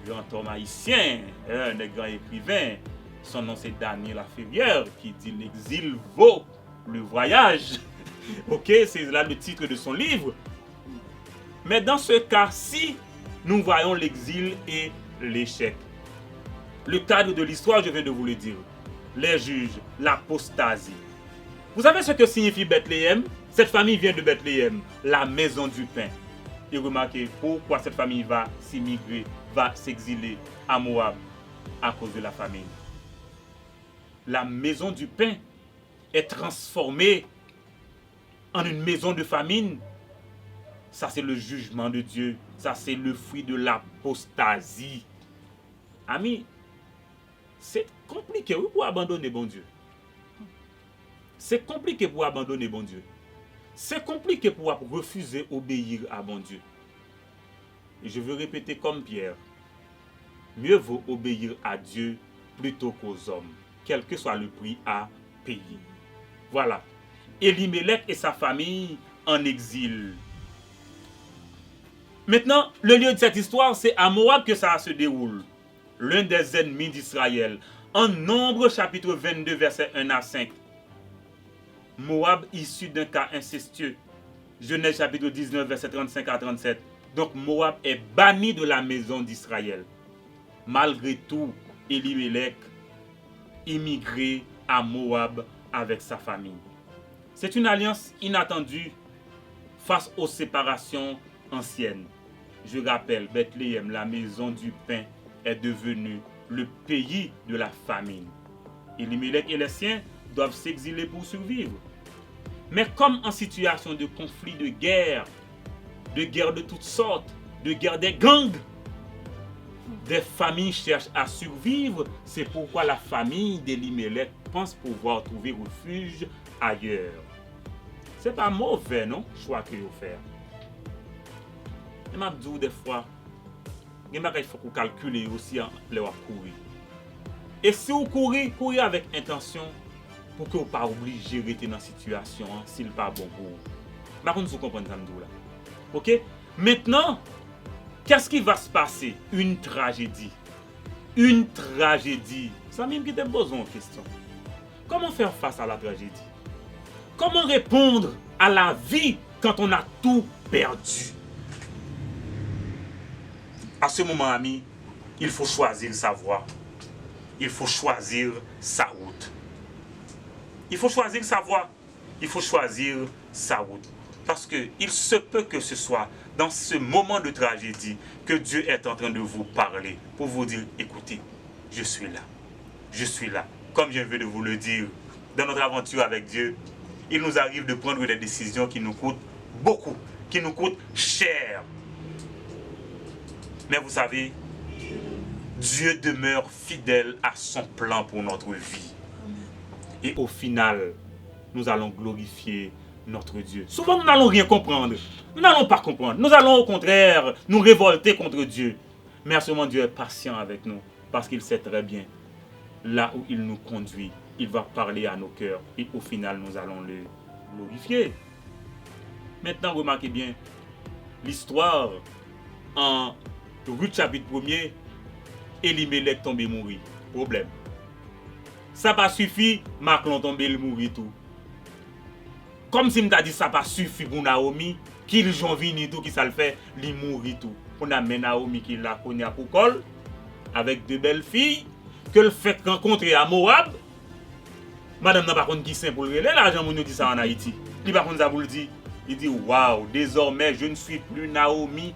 grand homme haïtien, d'un grand écrivain. Son nom c'est Daniel Laferrière qui dit l'exil vaut le voyage. Ok, c'est là le titre de son livre. Mais dans ce cas-ci, nous voyons l'exil et l'échec. Le cadre de l'histoire, je viens de vous le dire. Les juges, l'apostasie. Vous savez ce que signifie Bethléem? Cette famille vient de Bethléem, la maison du pain. Et remarquez pourquoi cette famille va s'immigrer, va s'exiler à Moab à cause de la famine. La maison du pain est transformée en une maison de famine. Ça, c'est le jugement de Dieu. Ça, c'est le fruit de l'apostasie. Amis, c'est compliqué pour abandonner bon Dieu. C'est compliqué pour abandonner bon Dieu. C'est compliqué pour refuser d'obéir à bon Dieu. Et je veux répéter comme Pierre. Mieux vaut obéir à Dieu plutôt qu'aux hommes, quel que soit le prix à payer. Voilà. Elimelech et sa famille en exil. Maintenant, le lieu de cette histoire, c'est à Moab que ça se déroule. L'un des ennemis d'Israël. En Nombre chapitre 22, verset 1 à 5. Moab issu d'un cas incestueux. Genèse chapitre 19, verset 35 à 37. Donc Moab est banni de la maison d'Israël. Malgré tout, Elimelech immigré à Moab avec sa famille. C'est une alliance inattendue face aux séparations anciennes. Je rappelle, Bethléem, la maison du pain, est devenue le pays de la famine. Elimelech et les siens doivent s'exiler pour survivre. Mais comme en situation de conflit, de guerre de toutes sortes, de guerre des gangs, des familles cherchent à survivre. C'est pourquoi la famille d'Elimelech pense pouvoir trouver refuge ailleurs. C'est pas mauvais, non, choix que vous faites. Je m'a dit des fois, il faut qu'on calcule aussi en courir. Et si vous courez avec intention, pour que vous ne soyez pas obligé de rester dans la situation, si ce n'est pas bon pour vous. Par contre, vous comprenez ça, là. Ok? Maintenant, qu'est-ce qui va se passer? Une tragédie. Une tragédie. Ça même qui te pose une question. Comment faire face à la tragédie? Comment répondre à la vie quand on a tout perdu? À ce moment, ami, il faut choisir sa voie. Il faut choisir sa route. Il faut choisir sa voie. Il faut choisir sa route. Parce qu'il se peut que ce soit dans ce moment de tragédie que Dieu est en train de vous parler pour vous dire, écoutez, je suis là. Je suis là. Comme je viens de vous le dire, dans notre aventure avec Dieu, il nous arrive de prendre des décisions qui nous coûtent beaucoup, qui nous coûtent cher. Mais vous savez, Dieu demeure fidèle à son plan pour notre vie. Et au final, nous allons glorifier notre Dieu. Souvent, nous n'allons rien comprendre. Nous n'allons pas comprendre. Nous allons au contraire nous révolter contre Dieu. Mais assurément, Dieu est patient avec nous parce qu'il sait très bien là où il nous conduit. Il va parler à nos cœurs et au final, nous allons le glorifier. Maintenant, remarquez bien l'histoire en Ruth chapitre 1er, Elimelech tombé mourir. Problème. Ça pas suffi, Maclon tombé le mourir tout. Comme si m'ta dit ça pas suffi pour Naomi, qu'il j'en vini tout qui ça le fait, li mourir tout. On a mené Naomi qui l'a connu à Koukol avec deux belles filles que le fait rencontrer à Moab. Madame n'a pas contre qui saint pour le relais, l'argent nous dit ça en Haïti. Il pas contre ça pour le dire. Il dit waouh, désormais je ne suis plus Naomi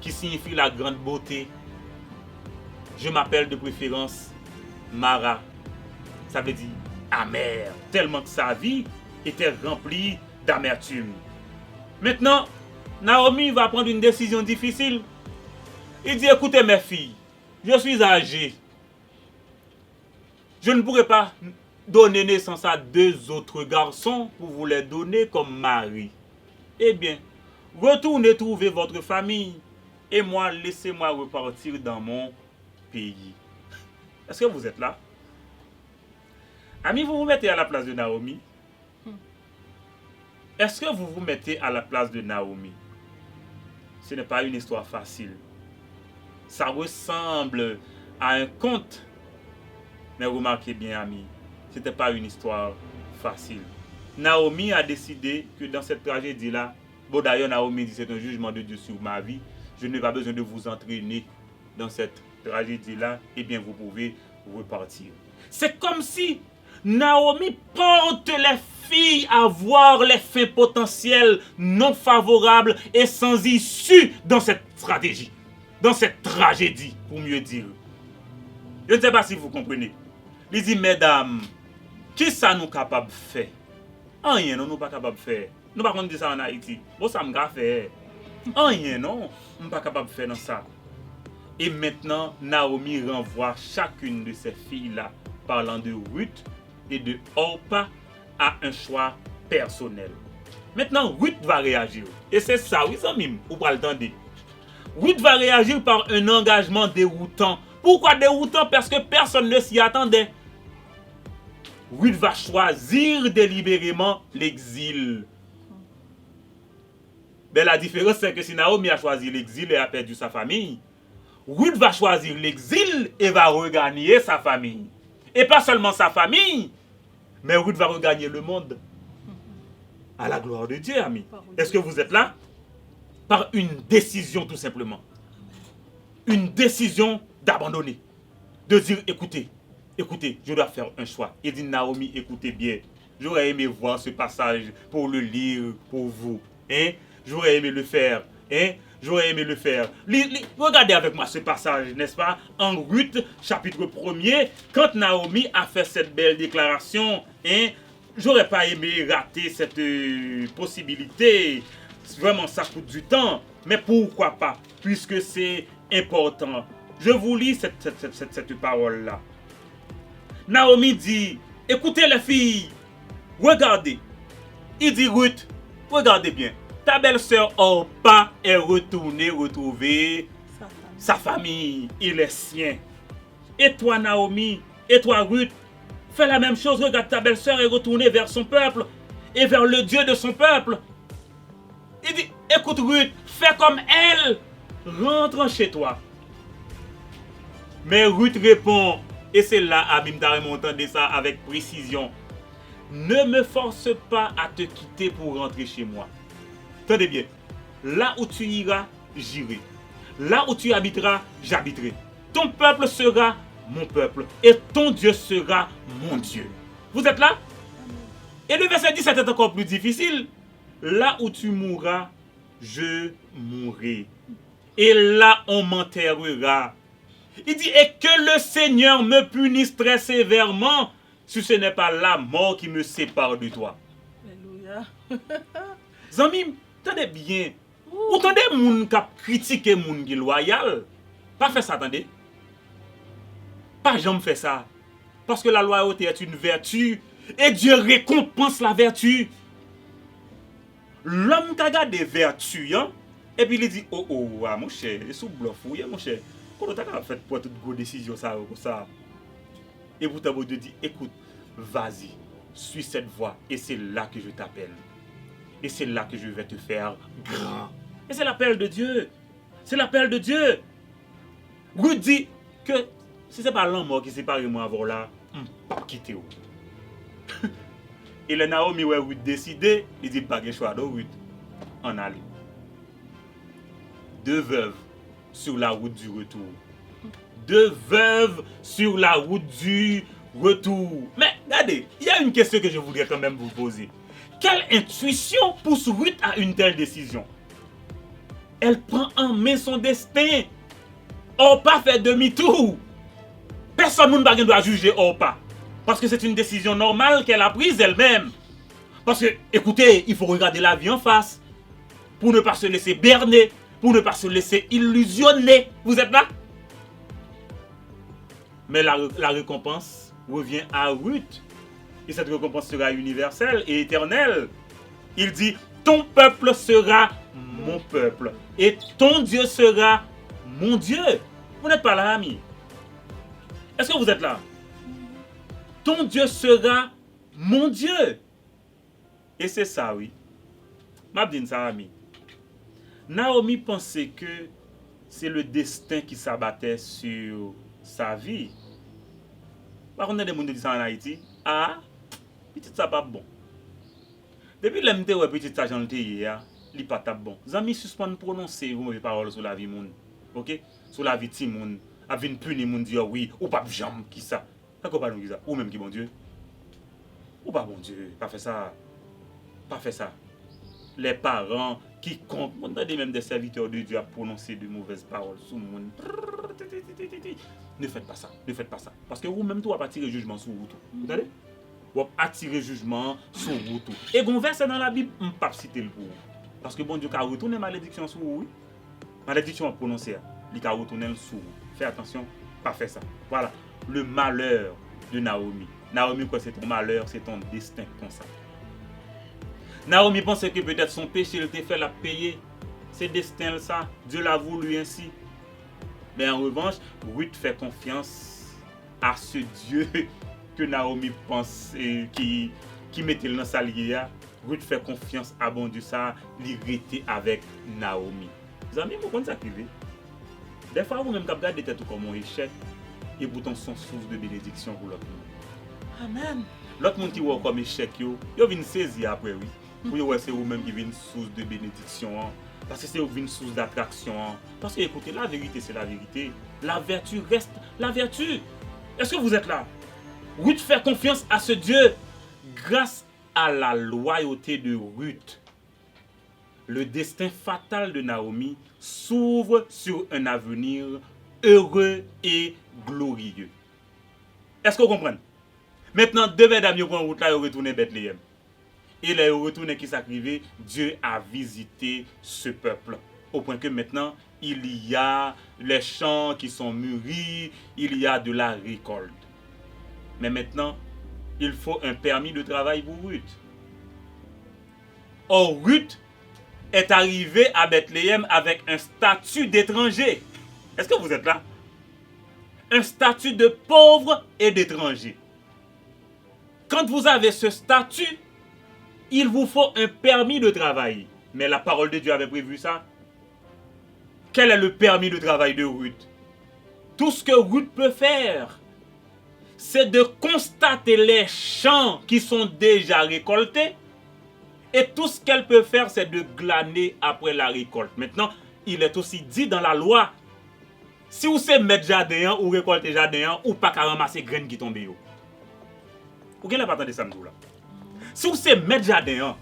qui signifie la grande beauté. Je m'appelle de préférence Mara. Ça veut dire amère, tellement que sa vie était remplie d'amertume. Maintenant, Naomi va prendre une décision difficile. Il dit écoutez mes filles, je suis âgé. Je ne pourrai pas donner naissance à deux autres garçons pour vous les donner comme mari. Eh bien, retournez trouver votre famille et moi, laissez-moi repartir dans mon pays. Est-ce que vous êtes là? Amis, vous vous mettez à la place de Naomi? Est-ce que vous vous mettez à la place de Naomi? Ce n'est pas une histoire facile. Ça ressemble à un conte. Mais remarquez bien, amis, ce n'était pas une histoire facile. Naomi a décidé que dans cette tragédie-là, bon d'ailleurs Naomi dit c'est un jugement de Dieu sur ma vie, je n'ai pas besoin de vous entraîner dans cette tragédie-là, eh bien vous pouvez repartir. C'est comme si Naomi porte les filles à voir les fins potentielles non favorables et sans issue dans cette stratégie, dans cette tragédie, pour mieux dire. Je ne sais pas si vous comprenez. Il dit, mesdames, qui ça nous capable de faire? Rien, non, nous pas capable de faire. Nous pas dire ça en Haïti. Bon, ça m'a fait. Rien, non, nous pas capable de faire dans ça. Et maintenant, Naomi renvoie chacune de ces filles-là, parlant de Ruth et de Orpa, à un choix personnel. Maintenant, Ruth va réagir. Et c'est ça, oui, ça mime, ou pas le temps. Ruth va réagir par un engagement déroutant. Pourquoi déroutant? Parce que personne ne s'y attendait. Ruth va choisir délibérément l'exil. Mais la différence, c'est que si Naomi a choisi l'exil et a perdu sa famille, Ruth va choisir l'exil et va regagner sa famille. Et pas seulement sa famille, mais Ruth va regagner le monde. À la gloire de Dieu, amis. Est-ce que vous êtes là? Par une décision, tout simplement. Une décision d'abandonner. De dire, écoutez, je dois faire un choix. Il dit, Naomi, écoutez bien. J'aurais aimé voir ce passage pour le lire pour vous. Hein? J'aurais aimé le faire. Hein? J'aurais aimé le faire. Regardez avec moi ce passage, n'est-ce pas? En Ruth, chapitre 1er, quand Naomi a fait cette belle déclaration, hein? J'aurais pas aimé rater cette possibilité. Vraiment, ça coûte du temps. Mais pourquoi pas? Puisque c'est important. Je vous lis cette parole-là. Naomi dit, écoutez les filles, regardez. Il dit, Ruth, regardez bien. Ta belle-sœur Orpa est retournée retrouver sa famille et les siens. Et toi, Naomi, et toi, Ruth, fais la même chose. Regarde, ta belle-sœur est retournée vers son peuple et vers le Dieu de son peuple. Il dit, écoute Ruth, fais comme elle, rentre chez toi. Mais Ruth répond, et c'est là, Abim Tarem, entendez ça avec précision. Ne me force pas à te quitter pour rentrer chez moi. Tenez bien, là où tu iras, j'irai. Là où tu habiteras, j'habiterai. Ton peuple sera mon peuple et ton Dieu sera mon Dieu. Vous êtes là? Et le verset 17 est encore plus difficile. Là où tu mourras, je mourrai. Et là on m'enterrera. Il dit, et que le Seigneur me punisse très sévèrement si ce n'est pas la mort qui me sépare de toi. Alléluia. Zami, attendez bien. Ou attendez moun qui critique moun qui loyal. Pas faire ça, attendez. Pas jamais faire ça. Parce que la loyauté est une vertu et Dieu récompense la vertu. L'homme qui a des vertus, hein, et puis il dit, oh, mon cher, il est sous bluff, mon cher. Quand on a fait pour toute grosse décision, ça, comme ça. Et pourtant, bon Dieu dit, écoute, vas-y, suis cette voie, et c'est là que je t'appelle. Et c'est là que je vais te faire grand. Et c'est l'appel de Dieu. C'est l'appel de Dieu. Ruth dit que si ce n'est pas l'homme qui sépare moi avant là, je ne vais pas quitter. Et le Naomi, ouais, Ruth décidé, il dit pas de choix de Ruth. En aller. 2 veuves sur la route du retour. 2 veuves sur la route du retour. Mais regardez, il y a une question que je voudrais quand même vous poser. Quelle intuition pousse Ruth à une telle décision? Elle prend en main son destin. Orpa fait demi-tour. Personne ne doit juger Orpa. Parce que c'est une décision normale qu'elle a prise elle-même. Parce que, écoutez, il faut regarder la vie en face. Pour ne pas se laisser berner. Pour ne pas se laisser illusionner. Vous êtes là? Mais la récompense revient à Ruth. Et cette récompense sera universelle et éternelle. Il dit, ton peuple sera mon peuple. Et ton Dieu sera mon Dieu. Vous n'êtes pas là, amis. Est-ce que vous êtes là? Ton Dieu sera mon Dieu. Et c'est ça, oui. M'a dit ça, ami. Naomi pensait que c'est le destin qui s'abattait sur sa vie. Par contre, il y a des gens qui disent ça en Haïti. Ah, petit ça pas bon. Depuis que l'MT ou petit ça j'en ai il pas bon. Zami suspend prononcer vos mauvaises paroles sur la vie moun. OK? Sur la vie ti moun. A vinn punir moun dire oui ou pas jambe qui ça. Ça ko pas nous ça. Ou même qui bon Dieu. Ou pas bon Dieu, pas fait ça. Pas fait ça. Les parents qui comptent, on a même des serviteurs de Dieu à prononcer de mauvaises paroles sur moun. Ne faites pas ça. Ne faites pas ça. Parce que vous-même, vous allez attirer jugement sur vous. Vous entendez? Vous allez attirer jugement sur vous. Et un verset dans la Bible, je ne peux pas citer le pour vous. Parce que bon Dieu a retourné malédiction sur vous. Malédiction à prononcer. Il a retourné sur vous. Faites attention, pas faire ça. Voilà. Le malheur de Naomi. Naomi, quoi, c'est ton malheur, c'est ton destin comme ça. Naomi pensait que peut-être son péché, il t'a fait la payer. C'est destin ça. Dieu l'a voulu ainsi. Mais en revanche, Ruth fait confiance à ce Dieu que Naomi pense qui mettait dans sa liée. Ruth fait confiance à bon Dieu ça, l'irrité avec Naomi. Les amis, vous comprenez ça qui veut? Des fois, vous-même, vous regardez tête comme un échec et pourtant sont source de bénédiction pour l'autre monde. Amen. L'autre monde qui voit comme échec, yo vient saisir après, oui. Pour c'est vous-même qui vient source de bénédiction. Parce que c'est une source d'attraction. Parce que écoutez, la vérité, c'est la vérité. La vertu reste la vertu. Est-ce que vous êtes là? Ruth fait confiance à ce Dieu. Grâce à la loyauté de Ruth, le destin fatal de Naomi s'ouvre sur un avenir heureux et glorieux. Est-ce que vous comprenez? Maintenant, deux mesdames qui ont route là, ils retournent à Bethléem. Et là, ils retournent qui s'arrivait, Dieu a visité ce peuple. Au point que maintenant, il y a les champs qui sont mûris, il y a de la récolte. Mais maintenant, il faut un permis de travail pour Ruth. Or, Ruth est arrivée à Bethléem avec un statut d'étranger. Est-ce que vous êtes là? Un statut de pauvre et d'étranger. Quand vous avez ce statut, il vous faut un permis de travail. Mais la parole de Dieu avait prévu ça. Quel est le permis de travail de Ruth? Tout ce que Ruth peut faire, c'est de constater les champs qui sont déjà récoltés. Et tout ce qu'elle peut faire, c'est de glaner après la récolte. Maintenant, il est aussi dit dans la loi, si vous savez mettre jardin ou récolter jardin, ou pas qu'à ramasser graines qui tombent. Vous n'avez pas entendu ça, là. Si vous savez mettre jardin,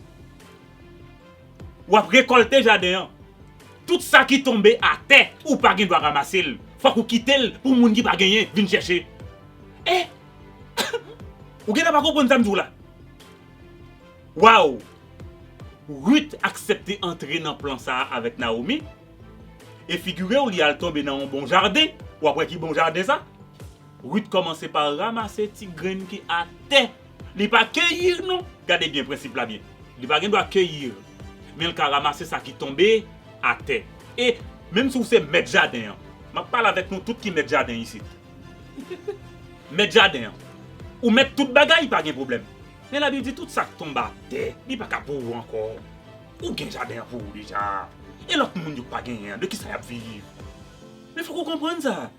ou récolter jardin, tout ça qui tombe à terre, ou pas qui doit ramasser, il faut que vous quittez pour les gens qui n'ont pas gagné, viennent chercher. Eh, vous n'avez pas compris ça, là. Waouh! Ruth accepté d'entrer dans le plan ça avec Naomi. Et figurez-vous, il a tombé dans un bon jardin. Ou après qui bon jardin ça? Ruth commençait par ramasser des graines qui à terre. Il ne pas cueillir, non? Regardez bien le principe là bien. Il ne doit cueillir. Mais il a ramassé ça qui tombait à terre. Et même si vous savez mettre jardin, Je parle avec nous tous qui mettent jardin ici. Mettre jardin. Ou mettre toute bagaille, pas de problème. Mais la Bible dit tout ça tombe à terre. Il n'y a pas pour vous encore. Ou bien jardin pour vous déjà. Et l'autre monde n'a pas gagné. De qui ça va vivre? Mais il faut qu'on comprenne ça.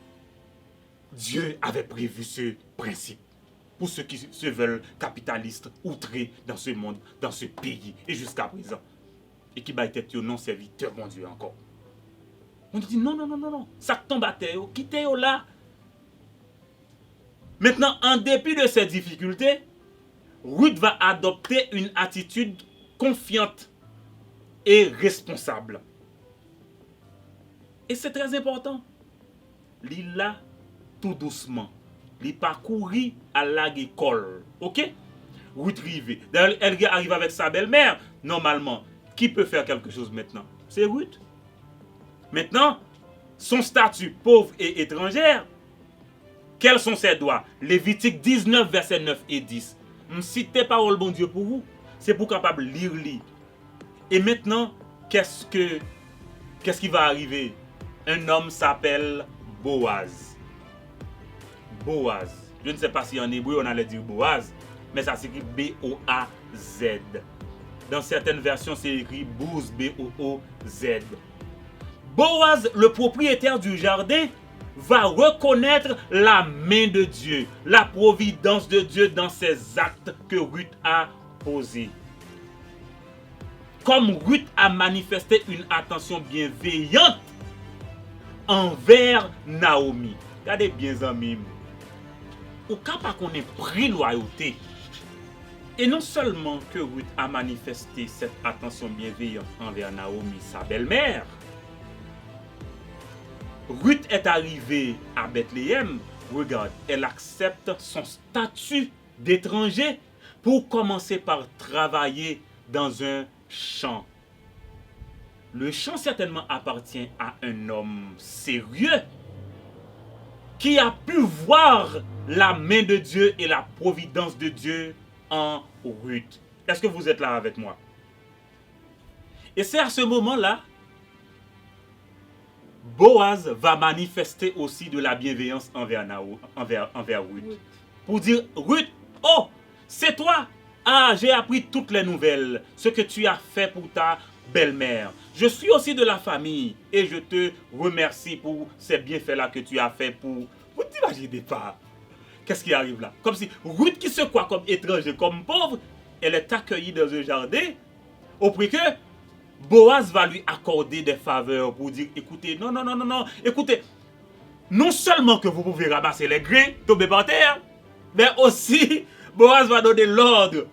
Dieu avait prévu ce principe pour ceux qui se veulent capitalistes, outrés dans ce monde, dans ce pays et jusqu'à présent. Et qui va être non serviteur, mon Dieu, encore. On dit non, non, non, non, non. Ça tombe à terre, quittez-le là. Maintenant, en dépit de ces difficultés, Ruth va adopter une attitude confiante et responsable. Et c'est très important. Il là tout doucement. Il parcourir à l'école. Ok? Ruth rive. D'ailleurs, elle arrive avec sa belle-mère. Normalement, qui peut faire quelque chose maintenant? C'est Ruth. Maintenant, son statut pauvre et étrangère. Quels sont ses droits? Lévitique 19, versets 9 et 10. Je cite parole bon Dieu pour vous. C'est pour capable lire. Et maintenant, qu'est-ce qui va arriver? Un homme s'appelle Boaz. Boaz. Je ne sais pas si en hébreu on allait dire Boaz, mais ça s'écrit B-O-A-Z. Dans certaines versions, c'est écrit Bouz, B-O-O-Z. Boaz, le propriétaire du jardin, va reconnaître la main de Dieu, la providence de Dieu dans ses actes que Ruth a posés. Comme Ruth a manifesté une attention bienveillante envers Naomi. Regardez bien, amis. Au cas pas qu'on ait pris loyauté. Et non seulement que Ruth a manifesté cette attention bienveillante envers Naomi, sa belle-mère. Ruth est arrivée à Bethléem. Regarde, elle accepte son statut d'étranger pour commencer par travailler dans un champ. Le champ certainement appartient à un homme sérieux qui a pu voir la main de Dieu et la providence de Dieu en Ruth. Est-ce que vous êtes là avec moi? Et c'est à ce moment-là, Boaz va manifester aussi de la bienveillance envers Ruth. Pour dire, Ruth, oh, c'est toi. Ah, j'ai appris toutes les nouvelles, ce que tu as fait pour ta belle-mère. Je suis aussi de la famille et je te remercie pour ces bienfaits-là que tu as fait pour... Vous n'imaginez pas. Qu'est-ce qui arrive là? Comme si Ruth, qui se croit comme étranger, comme pauvre, elle est accueillie dans un jardin au prix que Boaz va lui accorder des faveurs pour dire, écoutez, non, non, non, non, non, écoutez, non seulement que vous pouvez ramasser les grains tombés par terre, mais aussi Boaz va donner l'ordre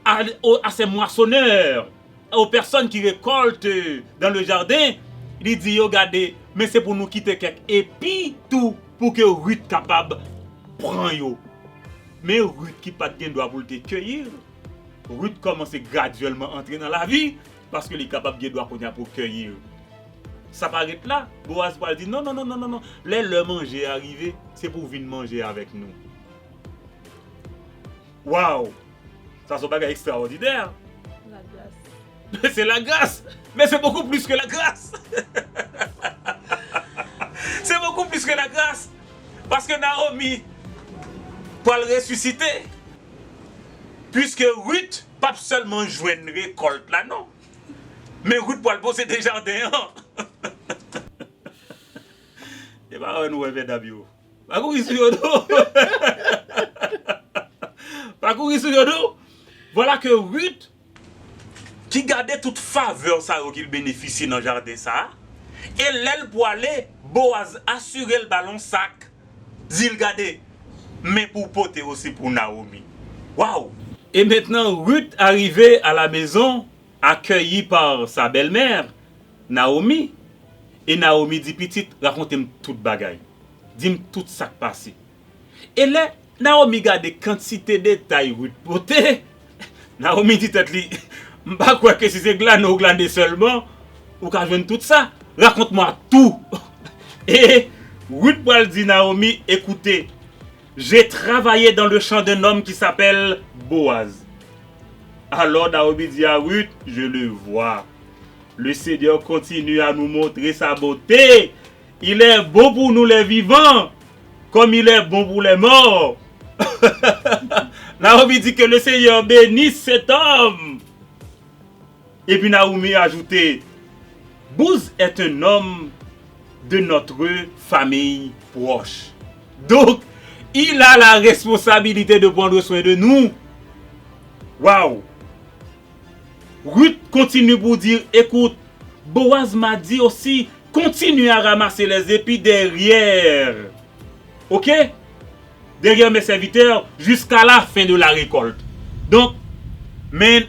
à ses moissonneurs, aux personnes qui récoltent dans le jardin. Il dit, regardez, mais c'est pour nous quitter quelques épis tout pour que Ruth capable prendre yo. Mais Ruth qui pas de droit pour te cueillir. Ruth commence graduellement à entrer dans la vie parce qu'il est capable de droit pour cueillir. Ça paraît là, Boaz va dire non, non, non, non, non, non. Le manger arrivé, c'est pour venir manger avec nous. Waouh! Ça c'est un bagage extraordinaire. La grâce. C'est la grâce. Mais c'est beaucoup plus que la grâce. C'est beaucoup plus que la grâce. Parce que Naomi, pour le ressusciter, puisque Ruth, pas seulement jouer une récolte là, non. Mais Ruth pour le poser des jardins. Et bah, on nous rêve d'abio. Pas courir sur le dos. Pas courir sur le dos. Voilà que Ruth, qui gardait toute faveur ça qu'il bénéficie dans le jardin ça, et l'aile pour aller, Boaz assurer le ballon sac, dit le garder, mais pour porter aussi pour Naomi. Waouh! Et maintenant, Ruth arrivée à la maison, accueillie par sa belle-mère, Naomi. Et Naomi dit, petite, racontez-moi toute bagaille. Dis-moi tout ça qui passé. Et là, Naomi garde des quantités de détails Ruth porter. Naomi dit, je ne sais pas que si c'est glané ou glané seulement, ou qu'à joindre tout ça, raconte-moi tout. Et Ruth dit, Naomi, écoutez, j'ai travaillé dans le champ d'un homme qui s'appelle Boaz. Alors Naomi dit à Ruth, je le vois. Le Seigneur continue à nous montrer sa beauté il est bon pour nous les vivants, comme il est bon pour les morts. Naomi dit que le Seigneur bénisse cet homme. Et puis Naomi a ajouté, Bouz est un homme de notre famille proche. Donc, il a la responsabilité de prendre soin de nous. Waouh! Ruth continue pour dire, écoute, Boaz m'a dit aussi, continue à ramasser les épis derrière. Ok? Derrière mes serviteurs, jusqu'à la fin de la récolte. Donc, mais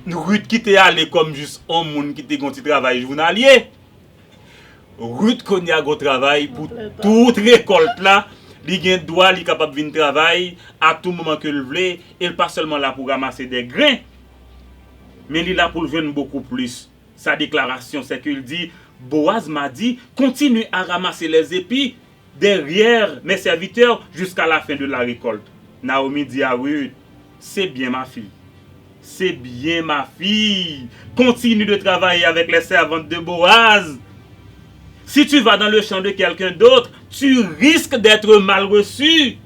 Ruth qui était allé comme juste un monde qui était contre travail journalier. Ruth connaît un gros travail pour toute récolte là. Il a droit, il est capable de venir travailler à tout moment que le veut. Il n'est pas seulement là pour ramasser des grains, mais il est là pour le venir beaucoup plus. Sa déclaration, c'est qu'il dit, Boaz m'a dit, continue à ramasser les épis derrière mes serviteurs jusqu'à la fin de la récolte. Naomi dit à Ruth, c'est bien ma fille. C'est bien ma fille. Continue de travailler avec les servantes de Boaz. Si tu vas dans le champ de quelqu'un d'autre, tu risques d'être mal reçu.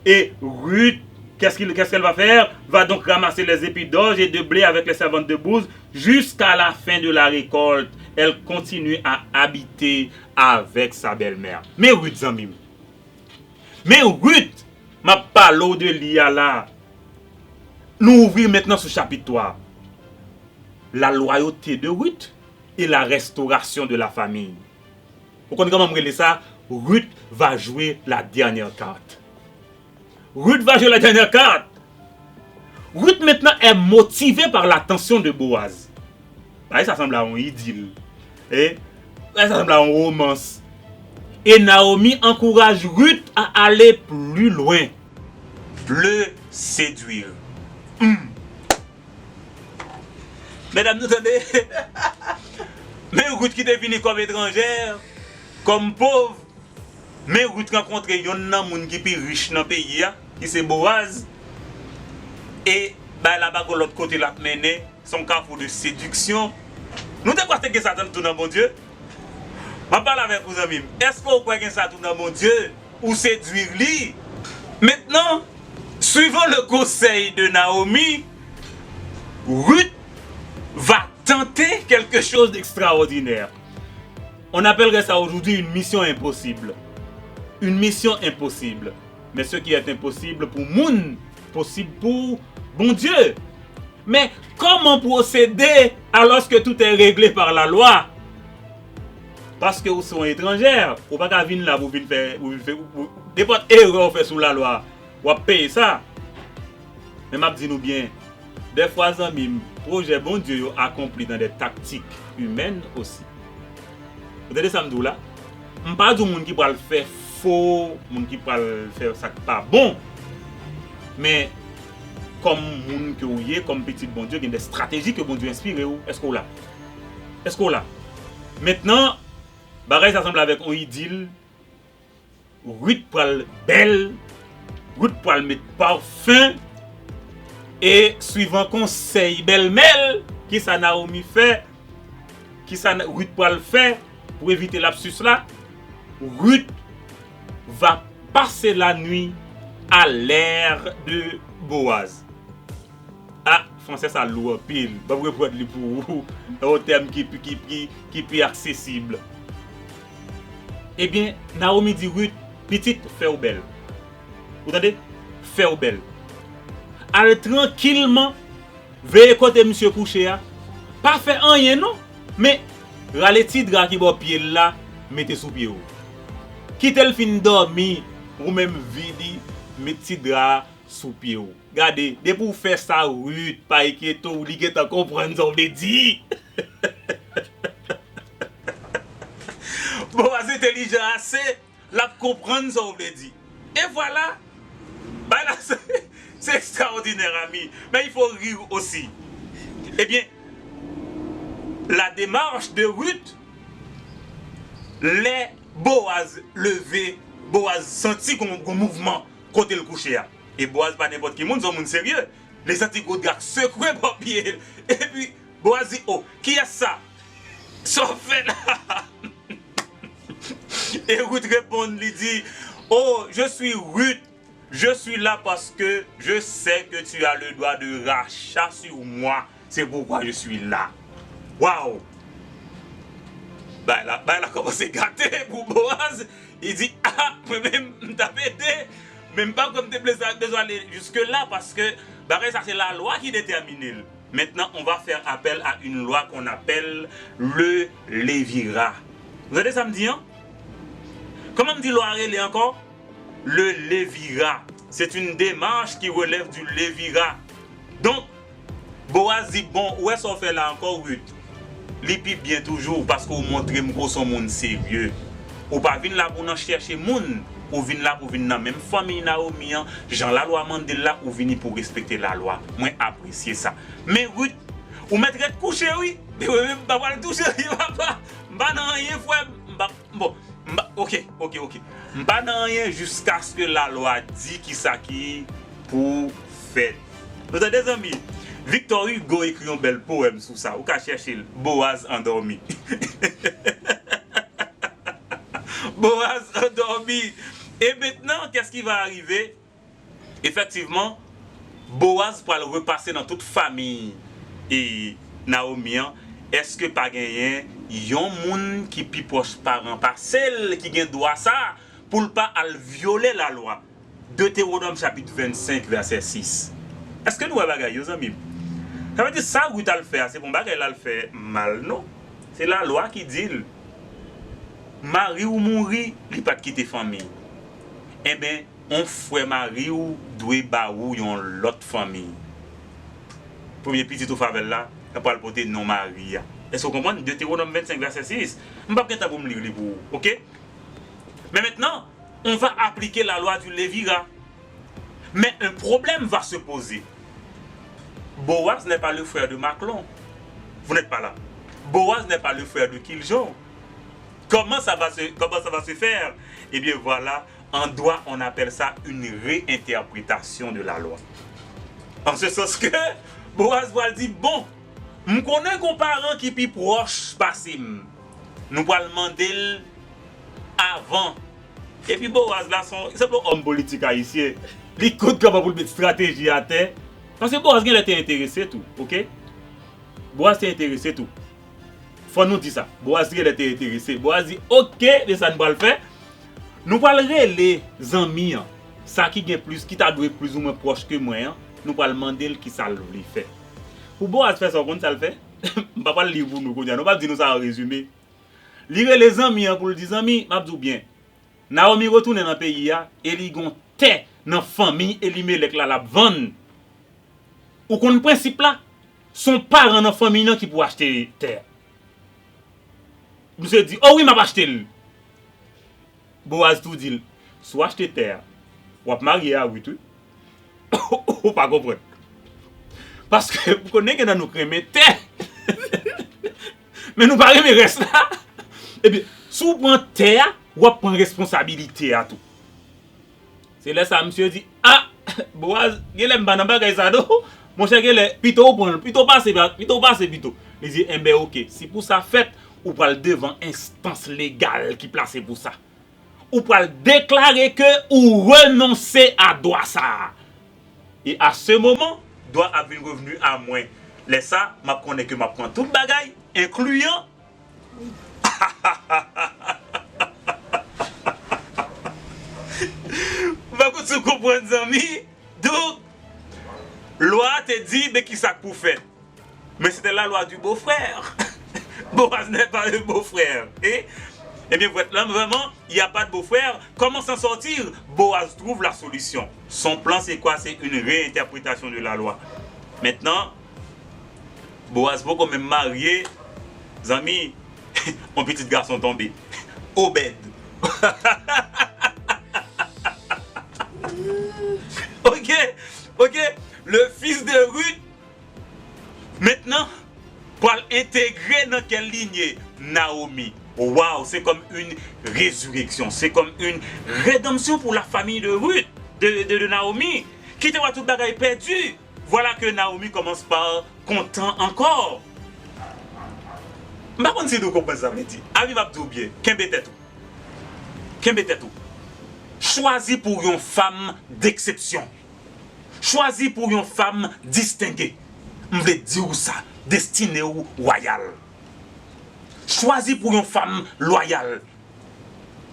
Et Ruth, qu'est-ce qu'elle va faire? Va donc ramasser les épis d'orge et de blé avec les servantes de Boaz jusqu'à la fin de la récolte. Elle continue à habiter avec sa belle-mère. Mais Ruth, Zamim. Mais Ruth, ma parole de l'IA là. Nous ouvrons maintenant ce chapitre 3. La loyauté de Ruth et la restauration de la famille. Vous comprenez comment me ça? Ruth va jouer la dernière carte. Ruth va jouer la dernière carte. Ruth maintenant est motivée par l'attention de Boaz. Ça semble à un idylle. Ça semble à un romance. Et Naomi encourage Ruth à aller plus loin. Le séduire. Mesdames, nous entendez? Mais Ruth qui est venue comme étrangère, comme pauvre, mais Ruth rencontre un homme qui est plus riche dans le pays, qui c'est Boaz. Et là-bas, de l'autre côté, l'a mené son carrefour de séduction. Nous devons croire que Satan tourne dans mon Dieu. Je parle avec vous amis. Est-ce que vous croyez que Satan tourne dans mon Dieu ou séduire lui? Maintenant, suivant le conseil de Naomi, Ruth va tenter quelque chose d'extraordinaire. On appellerait ça aujourd'hui une mission impossible. Une mission impossible. Mais ce qui est impossible pour moun, possible pour bon Dieu. Mais comment procéder alors que tout est réglé par la loi? Parce que vous sont étrangères. Vous ne pouvez pas venir là pour faire n'importe quelle erreur fait sous la loi. Vous payez ça. Mais je dis nous bien, des fois, le projet bon Dieu accompli dans des tactiques humaines aussi. Vous avez ça me dit là? Je ne parle pas du monde qui peut le faire faux, monde qui peut faire ça pas bon. Mais comme monde que vous êtes, comme petit bon Dieu, il y a des stratégies que bon Dieu inspire. Est-ce que vous là? Est-ce que vous là? Maintenant, ça semble avec un idylle. Ruth pour le belle, Ruth pour le mettre parfum. Et suivant conseil belle-mère, qui ça Naomi fait, qui ça Ruth pour le faire, pour éviter l'absus là, Ruth va passer la nuit à l'air de Boaz. Ah, français ça lourd pile, pas pour prendre pour un terme qui est accessible. Eh bien, Naomi dit Ruth, petite, fais au belle. Vous entendez? Fais au belle. Allez tranquillement vers côté monsieur couché. Pas fait rien non, mais rale ti drap qui bon pied là, mettez sous pied. Quittez le fin dormir ou même vidi, mettez drap sous pied. Regardez, dès pour faire ça Ruth, pas inquiéto, ou li ta comprendre ça veut dire. Bon, c'est intelligent assez, la comprendre ça veut dire. Et voilà. Bah là, c'est extraordinaire, ami. Mais il faut rire aussi. Eh bien, la démarche de Ruth, les Boaz levé, Boaz senti qu'on mouvement côté le coucher. Et Boaz pas n'importe qui monde, c'est un monde sérieux. Les senti qu'on gars secoué par pied. Et puis Boaz dit, oh, qui est ça? Sauf fait là. Et Ruth répond, lui dit, oh, je suis Ruth, je suis là parce que je sais que tu as le droit de rachat sur moi. C'est pourquoi je suis là. Waouh! Ben, elle a commencé à gâter pour Boaz. Il dit, ah, même t'as aidé, même pas comme t'es besoin d'aller jusque-là parce que ça c'est la loi qui détermine. Maintenant, on va faire appel à une loi qu'on appelle le Lévira. Vous avez ça me dit, hein? Comment me dit loi relais encore? Le Lévira. C'est une démarche qui relève du Lévira. Donc, Boaz dit, bon, où est-ce qu'on fait là encore, Ruth? Lipi bien toujours parce qu'on montre que son monde sérieux. Ou pas venir là pour nous chercher monde, ou venir là pour venir dans même famille Naomi, Jean la loi Mandel là ou venir pour respecter la loi. Moi apprécier ça. Mais Ruth, ou mettre de coucher oui, mais même pas le toucher, il va pas dans rien fois bon, OK. Pas dans rien jusqu'à ce que la loi dit qui ça qui pour faire. Vous avez des amis. Victor Hugo écrit un bel poème sur ça. Ou qu'à chercher Boaz endormi. Boaz endormi. Et maintenant, qu'est-ce qui va arriver? Effectivement, Boaz va le repasser dans toute famille. Et Naomi, est-ce que pas gagné, yon moun qui pi proche parent, pas celle qui gagne droit ça, pour ne pas violer la loi. Deutéronome chapitre 25, verset 6. Est-ce que nous avons bagay, les amis? Ça veut dire ça, Ruth a le fait, c'est bon bagay, elle le fait mal, non? C'est la loi qui dit, mari ou mourir, il pas quitter famille. Eh bien, on frère mari ou doit ba ou yon l'autre famille. Premier petit au favel là, on parle porter non mari. Est-ce que vous comprenez? Deutéronome 25 verset 6. Je ne vais pas vous lire pour vous, OK? Mais maintenant, on va appliquer la loi du Lévira. Mais un problème va se poser. Boaz n'est pas le frère de Maclon. Vous n'êtes pas là. Boaz n'est pas le frère de Kiljon. Comment ça va se faire? Eh bien voilà, en droit, on appelle ça une réinterprétation de la loi. En ce sens que Boaz va dire, bon, je connais un parent qui est plus proche, Bassim. Nous allons demander avant. Et puis Boaz là, c'est un homme politique haïtien. Il compte comment pour mettre stratégie à terre. Parce que Boaz était intéressé tout, ok? Boaz était intéressé tout. Faut nous dire ça. Boaz était intéressé. Boaz dit, ok, mais ça ne va le faire. Nous allons les amis, ça qui est plus, qui t'a doué plus ou moins proche que moi, nous allons demander qui ça le fait. Pour Boaz faire ça, comme ça le fait, je ne vais pas le lire pour nous, nous ne pas dire nous ça en résumé. Lire les amis pour le dire, amis, je dis bien. Naomi retourne dans le pays et il a terre dans la famille et il met la vendre. Ou qu'on principe là, son parent dans la famille qui peut acheter terre. Monsieur dit, oh oui, m'a acheté. Boaz tout dit, soit acheter terre, ou marier à Ruth, ou pas comprendre. Parce que vous connaissez que nous créons terre. Mais nous parlons de reste là. Et bien, si vous prenez terre, vous prenez responsabilité à tout. C'est là ça, monsieur dit, ah, Boaz, il aime pas bagay ça do. Mon cher, plutôt passer. Il dit, eh bien, ok, si pour ça fait, ou pour le devant instance légale qui place pour ça. Ou pour déclarer que ou renoncer à droit ça. Et à ce moment, doit avoir revenu à moi. Laisse ça, je connais que je prends tout bagay, incluant. Vous comprenez, amis? Donc, loi te dit, mais qui ça pour faire? Mais c'était la loi du beau-frère. Boaz n'est pas le beau-frère. Eh bien, là, vraiment, il n'y a pas de beau-frère. Comment s'en sortir? Boaz trouve la solution. Son plan, c'est quoi? C'est une réinterprétation de la loi. Maintenant, Boaz peut quand même marier, amis, mon petit garçon tombé. Obed. Ok. Le fils de Ruth, maintenant, pour intégrer dans quelle lignée? Naomi. Waouh, c'est comme une résurrection, c'est comme une rédemption pour la famille de Ruth, de Naomi, qui te voit tout bagaille perdu. Voilà que Naomi commence par content encore. Je ne sais pas si vous comprenez ça, mais dis, Avi va tout bien, qu'un bête tout. Qu'est-ce tout? Choisis pour une femme d'exception. Choisis pour une femme distinguée. Je veux dire ça, destinée ou royale. Choisis pour une femme loyale.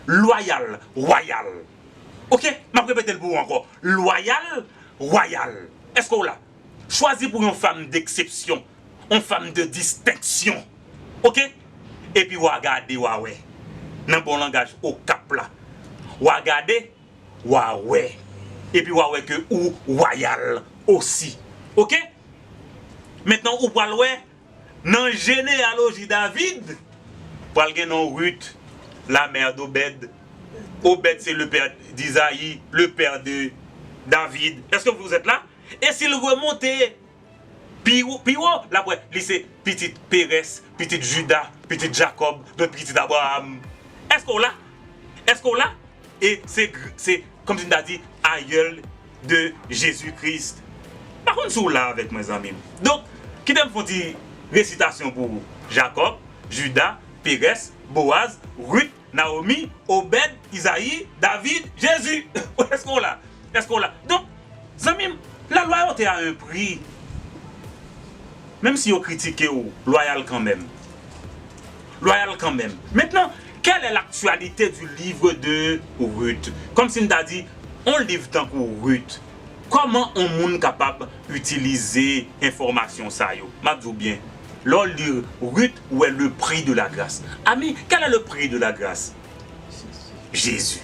Loyale, royale. Ok? Je vais répéter le bout encore. Loyale, royale. Est-ce qu'on l'a? Choisis pour une femme d'exception. Une femme de distinction. Ok? Et puis, regardez, ouais. Dans le bon langage, au cap là. Regardez, ouais. Et puis, ouais que ou royal aussi. Ok? Maintenant, ou parle ouais, dans la généalogie David, parle que non Ruth, la mère d'Obed. Obed, c'est le père d'Isaïe, le père de David. Est-ce que vous êtes là? Et s'il remontait, puis là, c'est petite Pérez, petite Judas, petite Jacob, notre petit Abraham. Est-ce qu'on l'a? Est-ce qu'on l'a? Et c'est comme tu l'as dit, aïeul de Jésus-Christ. Par contre, nous là avec mes amis. Donc, qui t'aime font une récitation pour vous? Jacob, Judas, Pérez, Boaz, Ruth, Naomi, Obed, Isaïe, David, Jésus. Est-ce qu'on l'a? Est-ce qu'on l'a? Donc, amis, la loyauté a un prix. Même si on critique, loyal quand même. Loyal quand même. Maintenant, quelle est l'actualité du livre de Ruth? Comme si on a dit, on livre tant que Ruth. Comment on est capable d'utiliser l'information ça yo? M'a dit bien. L'on lit Ruth, où est le prix de la grâce? Ami, quel est le prix de la grâce? Jésus.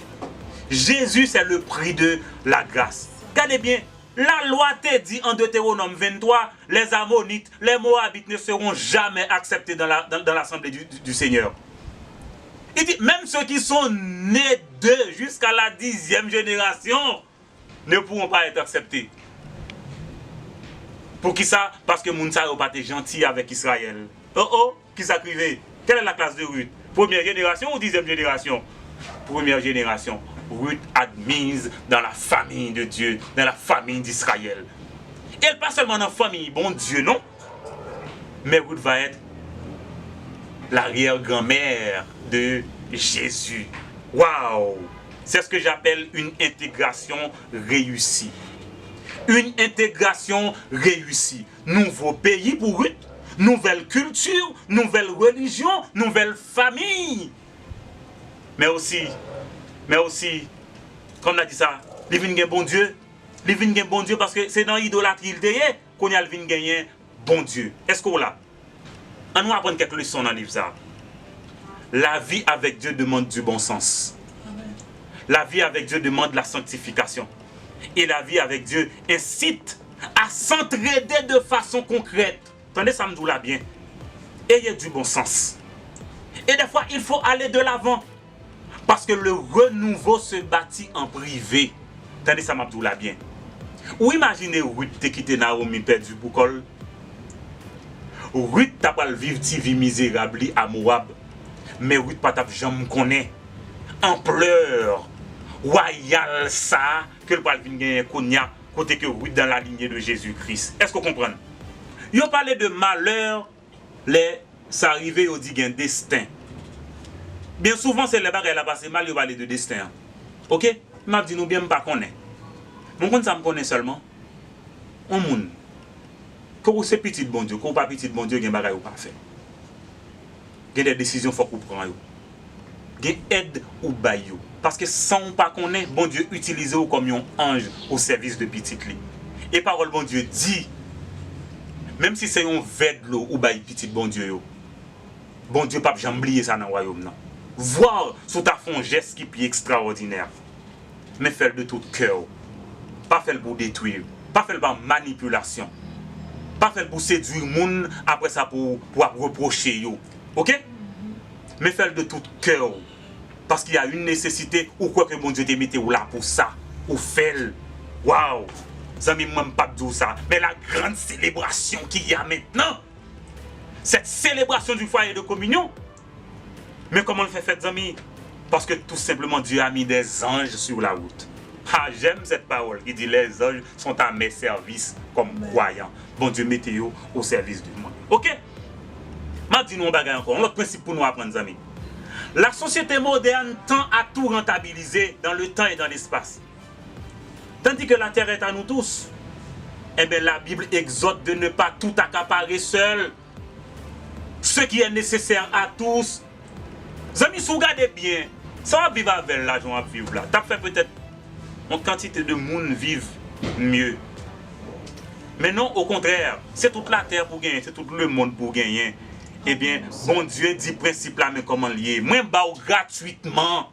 Jésus, c'est le prix de la grâce. Regardez bien. La loi te dit en Deutéronome 23, les Ammonites, les Moabites ne seront jamais acceptés dans l'assemblée du Seigneur. Il dit, même ceux qui sont nés d'eux jusqu'à la 10e génération ne pourront pas être acceptés. Pour qui ça? Parce que Mounsa n'a pas été gentil avec Israël. Qui s'acrivait? Quelle est la classe de Ruth? Première génération ou 10e génération? Première génération. Ruth admise dans la famille de Dieu, dans la famille d'Israël. Elle pas seulement dans la famille, bon Dieu, non? Mais Ruth va être l'arrière-grand-mère de Jésus. Waouh! C'est ce que j'appelle une intégration réussie. Une intégration réussie. Nouveau pays pour Ruth, nouvelle culture, nouvelle religion, nouvelle famille. Mais aussi, comme on a dit ça, il vient bon Dieu. Il vient bon Dieu parce que c'est dans l'idolâtrie qu'on a vient gagner bon Dieu. Est-ce qu'on l'a? On nous apprend quelques leçons dans le livre ça. La vie avec Dieu demande du bon sens. La vie avec Dieu demande la sanctification. Et la vie avec Dieu incite à s'entraider de façon concrète. Attendez, ça me dit là bien. Ayez du bon sens. Et des fois, il faut aller de l'avant. Parce que le renouveau se bâtit en privé. Attendez, ça m'a dit là bien. Ou imaginez Ruth te quitté Naomi perdu Boukol. Ruth t'a pas vivre ti vie misérable à Moab. Mais Ruth pas t'a jamais connaît. En pleurs. Royal ça que le pas vinn gagner konya côté que Ruth dans la lignée de Jésus-Christ. Est-ce que vous comprenez? Yo parlé de malheur, les ça arrivé au dit un destin. Bien souvent c'est les bagages là passé mal yo parler de destin. OK? M'a dit nous bien pas connaît. Mon compte ça me connaît seulement. On moun. Que vous c'est petit bon Dieu, que vous pas petit bon Dieu gen bagay ou pas fait. Gen des décisions faut qu'on prend yo. Gen aide ou bay yo. Parce que sans on pas connaît, bon Dieu utilise ou comme un ange au service de petit li. Et parole bon Dieu dit, même si c'est un verre de l'eau ou bay petit bon Dieu yo. Bon Dieu pas jamais oublier ça dans le royaume non. Voir sous ta fond geste qui est extraordinaire. Mais faire de tout cœur. Pas faire pour détruire, pas faire par manipulation. Pas faire pour séduire moun après ça pour reprocher yo. OK? Mais faire de tout cœur. Parce qu'il y a une nécessité ou quoi que bon Dieu te mette ou là pour ça. Ou fait. Waouh! Ça ne même pas dire ça. Mais la grande célébration qu'il y a maintenant. Cette célébration du foyer de communion. Mais comment on le fait fête, amis? Parce que tout simplement Dieu a mis des anges sur la route. Ah, j'aime cette parole qui dit les anges sont à mes services comme croyants. Bon Dieu, mettez-vous au service du monde. OK? Je dis nous un bagage encore. L'autre principe pour nous apprendre, amis. La société moderne tend à tout rentabiliser dans le temps et dans l'espace. Tandis que la terre est à nous tous. Eh bien, la Bible exhorte de ne pas tout accaparer seul. Ce qui est nécessaire à tous. Amis, si vous regardez bien, ça va vivre avec l'argent à vivre là. Tu as fait peut-être une quantité de monde vivre mieux. Mais non, au contraire, c'est toute la terre pour gagner, c'est tout le monde pour gagner. Eh bien, bon Dieu dit principe là, mais comment lier? Moi, je vais gratuitement.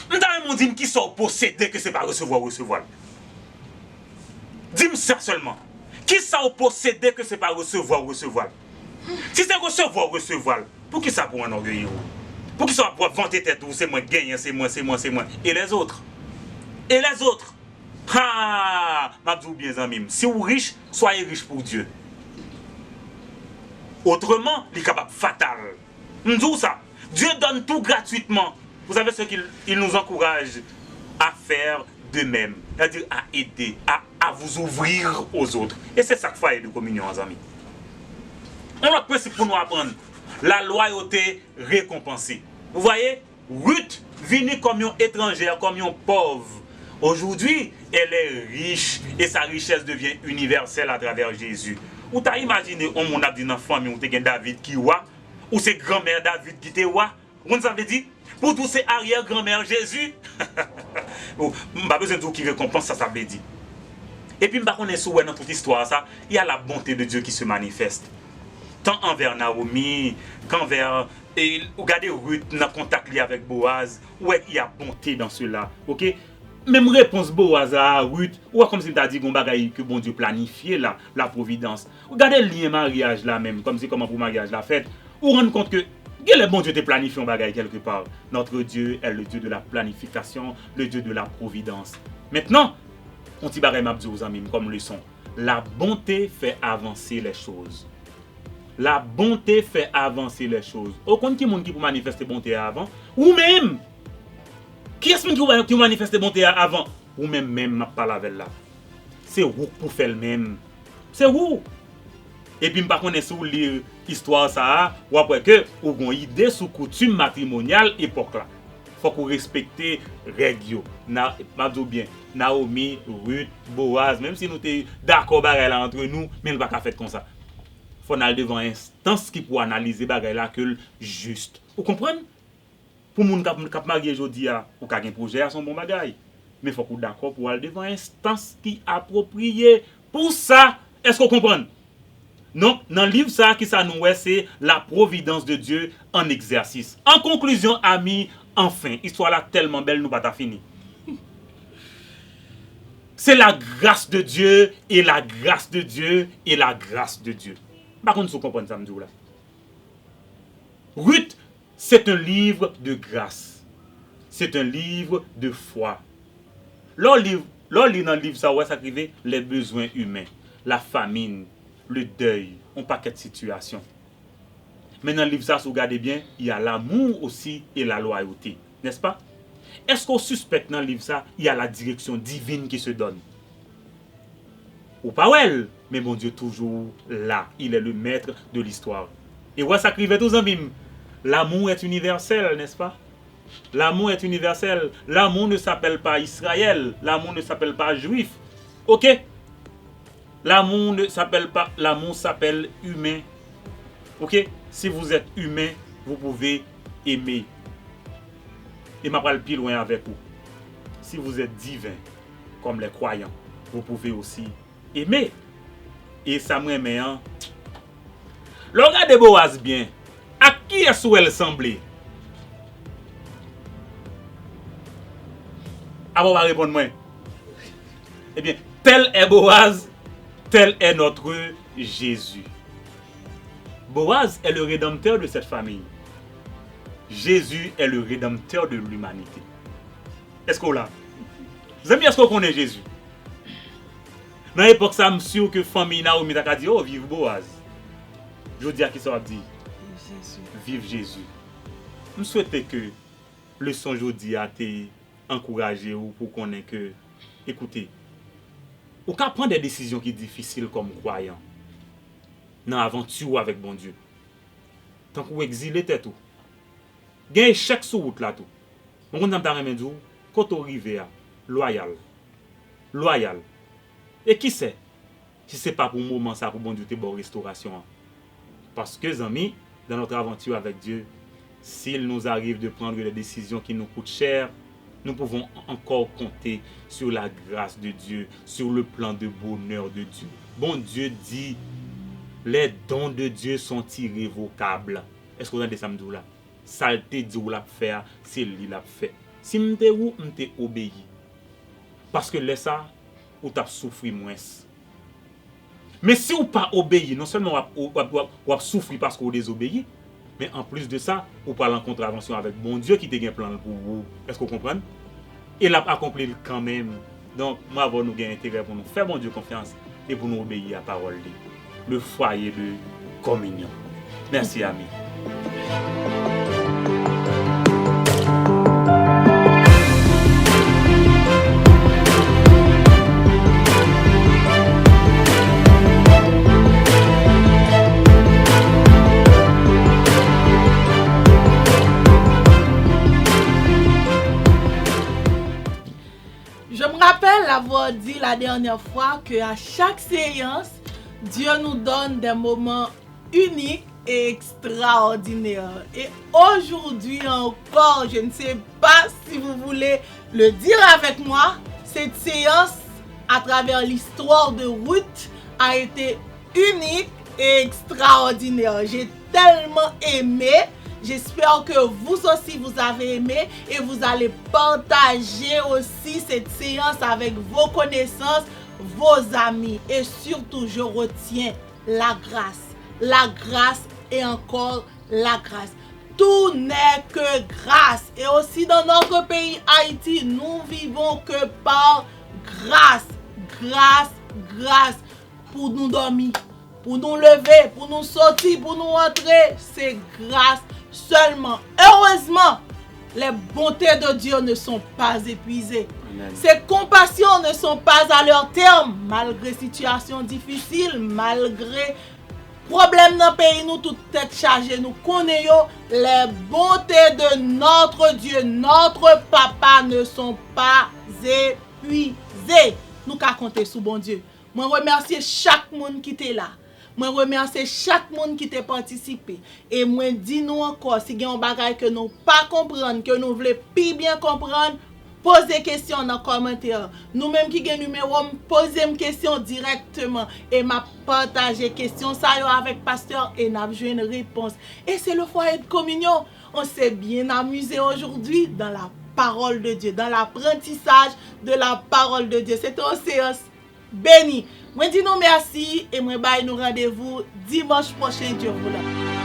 Je vais dire qui sont possédés que ce n'est pas recevoir. Dis-moi ça seulement. Qui sont possédés que ce n'est pas recevoir? Si c'est recevoir, pour qui ça pour un orgueil? Pour qui ça pour vanter tête? C'est moi gagnant, c'est moi. Et les autres? Ah, m'abdou bien amis. Si vous riche, soyez riche pour Dieu. Autrement, il est capable fatal. M'dou ça. Dieu donne tout gratuitement. Vous savez ce qu'il nous encourage à faire de même, c'est-à-dire à aider, à vous ouvrir aux autres. Et c'est ça que fait de communion, les amis. Un autre principe pour nous apprendre, la loyauté récompensée. Vous voyez, Ruth venue comme une étrangère, comme une pauvre. Aujourd'hui, elle est riche et sa richesse devient universelle à travers Jésus. Ou t'as imaginé, on a dit dans la famille, où t'as David qui est roi, ou c'est grand-mère David qui est roi. Vous savez dire, pour tous ces arrière-grand-mère Jésus, je n'ai pas besoin de tout qui récompense, ça veut dire. Et puis, je ne sais pas dans toute histoire, ça, il y a la bonté de Dieu qui se manifeste. Tant envers Naomi, qu'envers. Et regardez Ruth dans contact avec Boaz, où il y a bonté dans cela. Ok? Même réponse Boaz à Ruth, ou comme si tu as dit que bon Dieu planifié la providence. Regardez le lien mariage là même, comme si comment pour mariage la fête. Vous vous rendez compte que le bon Dieu te planifie un bagage quelque part. Notre Dieu est le Dieu de la planification, le Dieu de la providence. Maintenant, on t'y barre m'a dit aux amis comme leçon. La bonté fait avancer les choses. La bonté fait avancer les choses. Aucun qui peut manifester bonté avant, ou même, qui est-ce qui manifeste bonté avant, ou même pas la veille là. C'est vous pour faire le même. C'est vous. Et puis, par contre, si vous lire l'histoire, ça, ou après que, vous avez une idée sur coutume matrimoniale époque là. Il faut que vous respectez les règles. Bien, Naomi, Ruth, Boaz, même si nous sommes d'accord entre nous, mais nous ne pouvons pas faire comme ça. Il faut aller devant une instance qui peut analyser les là que juste. Vous comprenez? Pour les gens qui marié aujourd'hui, ou qui ont un projet, à son bon bagage. Mais il faut que vous d'accord pour aller devant une instance qui est appropriée. Pour ça, est-ce que vous comprenez? Donc, dans le livre, ça, qui ça nous c'est la providence de Dieu en exercice. En conclusion, amis, enfin, histoire là tellement belle, nous pas fini. C'est la grâce de Dieu et la grâce de Dieu et la grâce de Dieu. Par contre, vous comprenez ça, là. Ruth, c'est un livre de grâce. C'est un livre de foi. L'on lit dans le livre, ça, ouais, ça écrivait les besoins humains, la famine, le deuil, un paquet de situations. Mais dans le livre, ça, si vous regardez bien, il y a l'amour aussi et la loyauté. N'est-ce pas? Est-ce qu'on suspecte dans le livre, ça, il y a la direction divine qui se donne? Ou pas elle, mais mon Dieu toujours là. Il est le maître de l'histoire. Et ouais, ça écrivait tous en bim. L'amour est universel, n'est-ce pas? L'amour est universel. L'amour ne s'appelle pas Israël. L'amour ne s'appelle pas juif. Ok? L'amour ne s'appelle pas, l'amour s'appelle humain. Ok? Si vous êtes humain, vous pouvez aimer. Et ma parle plus loin avec vous. Si vous êtes divin, comme les croyants, vous pouvez aussi aimer. Et ça me remet en. Le regard de Boaz bien. À qui est-ce qu'elle semblait? Ah, on va répondre moi. Eh bien, tel est Boaz. Tel est notre Jésus. Boaz est le rédempteur de cette famille. Jésus est le rédempteur de l'humanité. Est-ce qu'on l'a? Vous aimez est-ce qu'on connaît Jésus? Dans l'époque, ça me sûr que famille Naomi a dit, oh, vive Boaz. Je dis à qui ça va dire? Vive Jésus. Je souhaite que le son aujourd'hui a été encouragé ou pour connaître que, écoutez, ou qu'à prendre des décisions qui sont difficiles comme croyant. Dans l'aventure avec bon Dieu. Tant que vous exilez tout. Il y a un échec sur route là tout. On compte dans ta dire quand on arrive loyal. Loyal. Et qui sait si ce n'est pas pour le moment ça pour bon Dieu te bonne restauration. Parce que amis, dans notre aventure avec Dieu, s'il nous arrive de prendre des décisions qui nous coûtent cher, nous pouvons encore compter sur la grâce de Dieu, sur le plan de bonheur de Dieu. Bon Dieu dit, les dons de Dieu sont irrévocables. Est-ce que vous entendez ça me dit là? Ça te dit ou l'a faire, c'est lui l'a fait. Si m'te ou m'te obéi. Parce que là ça, ou t'as souffri moins. Mais si ou pas obéi, non seulement ou souffri parce que vous désobéi, mais en plus de ça, ou parle en contravention avec bon Dieu qui te un plan pour vous. Est-ce que vous comprenez? Et l'a accompli quand même. Donc, moi, nous avons intérêt pour nous faire bon Dieu confiance et pour nous obéir à la parole. Le foyer de communion. Merci, amis. Je me rappelle avoir dit la dernière fois qu'à chaque séance, Dieu nous donne des moments uniques et extraordinaires. Et aujourd'hui encore, je ne sais pas si vous voulez le dire avec moi, cette séance à travers l'histoire de Ruth a été unique et extraordinaire. J'ai tellement aimé. J'espère que vous aussi vous avez aimé et vous allez partager aussi cette séance avec vos connaissances, vos amis. Et surtout, je retiens la grâce et encore la grâce. Tout n'est que grâce. Et aussi dans notre pays Haïti, nous vivons que par grâce. Pour nous dormir, pour nous lever, pour nous sortir, pour nous entrer, c'est grâce seulement. Heureusement, les bontés de Dieu ne sont pas épuisées. Amen. Ses compassions ne sont pas à leur terme, malgré situations difficiles, malgré problèmes dans le pays, nous toute tête chargée, nous connaissons les bontés de notre Dieu, notre Papa ne sont pas épuisées. Nous qu'à compter sur bon Dieu. Moi remercier chaque monde qui était là. Moi remercier chaque monde qui t'a participé. Et moi dis nous encore si il y a un bagage que nous pas comprendre, que nous voulons plus bien comprendre, posez question dans les commentaires. Nous même qui gagne numéro, posez une question directement et m'a partager question ça avec pasteur et n'a joué une réponse. Et c'est le foyer de communion. On s'est bien amusé aujourd'hui dans la parole de Dieu, dans l'apprentissage de la parole de Dieu. C'est une séance bénie. Moi dis nous merci et moi bye nous rendez-vous dimanche prochain Dieu vous là.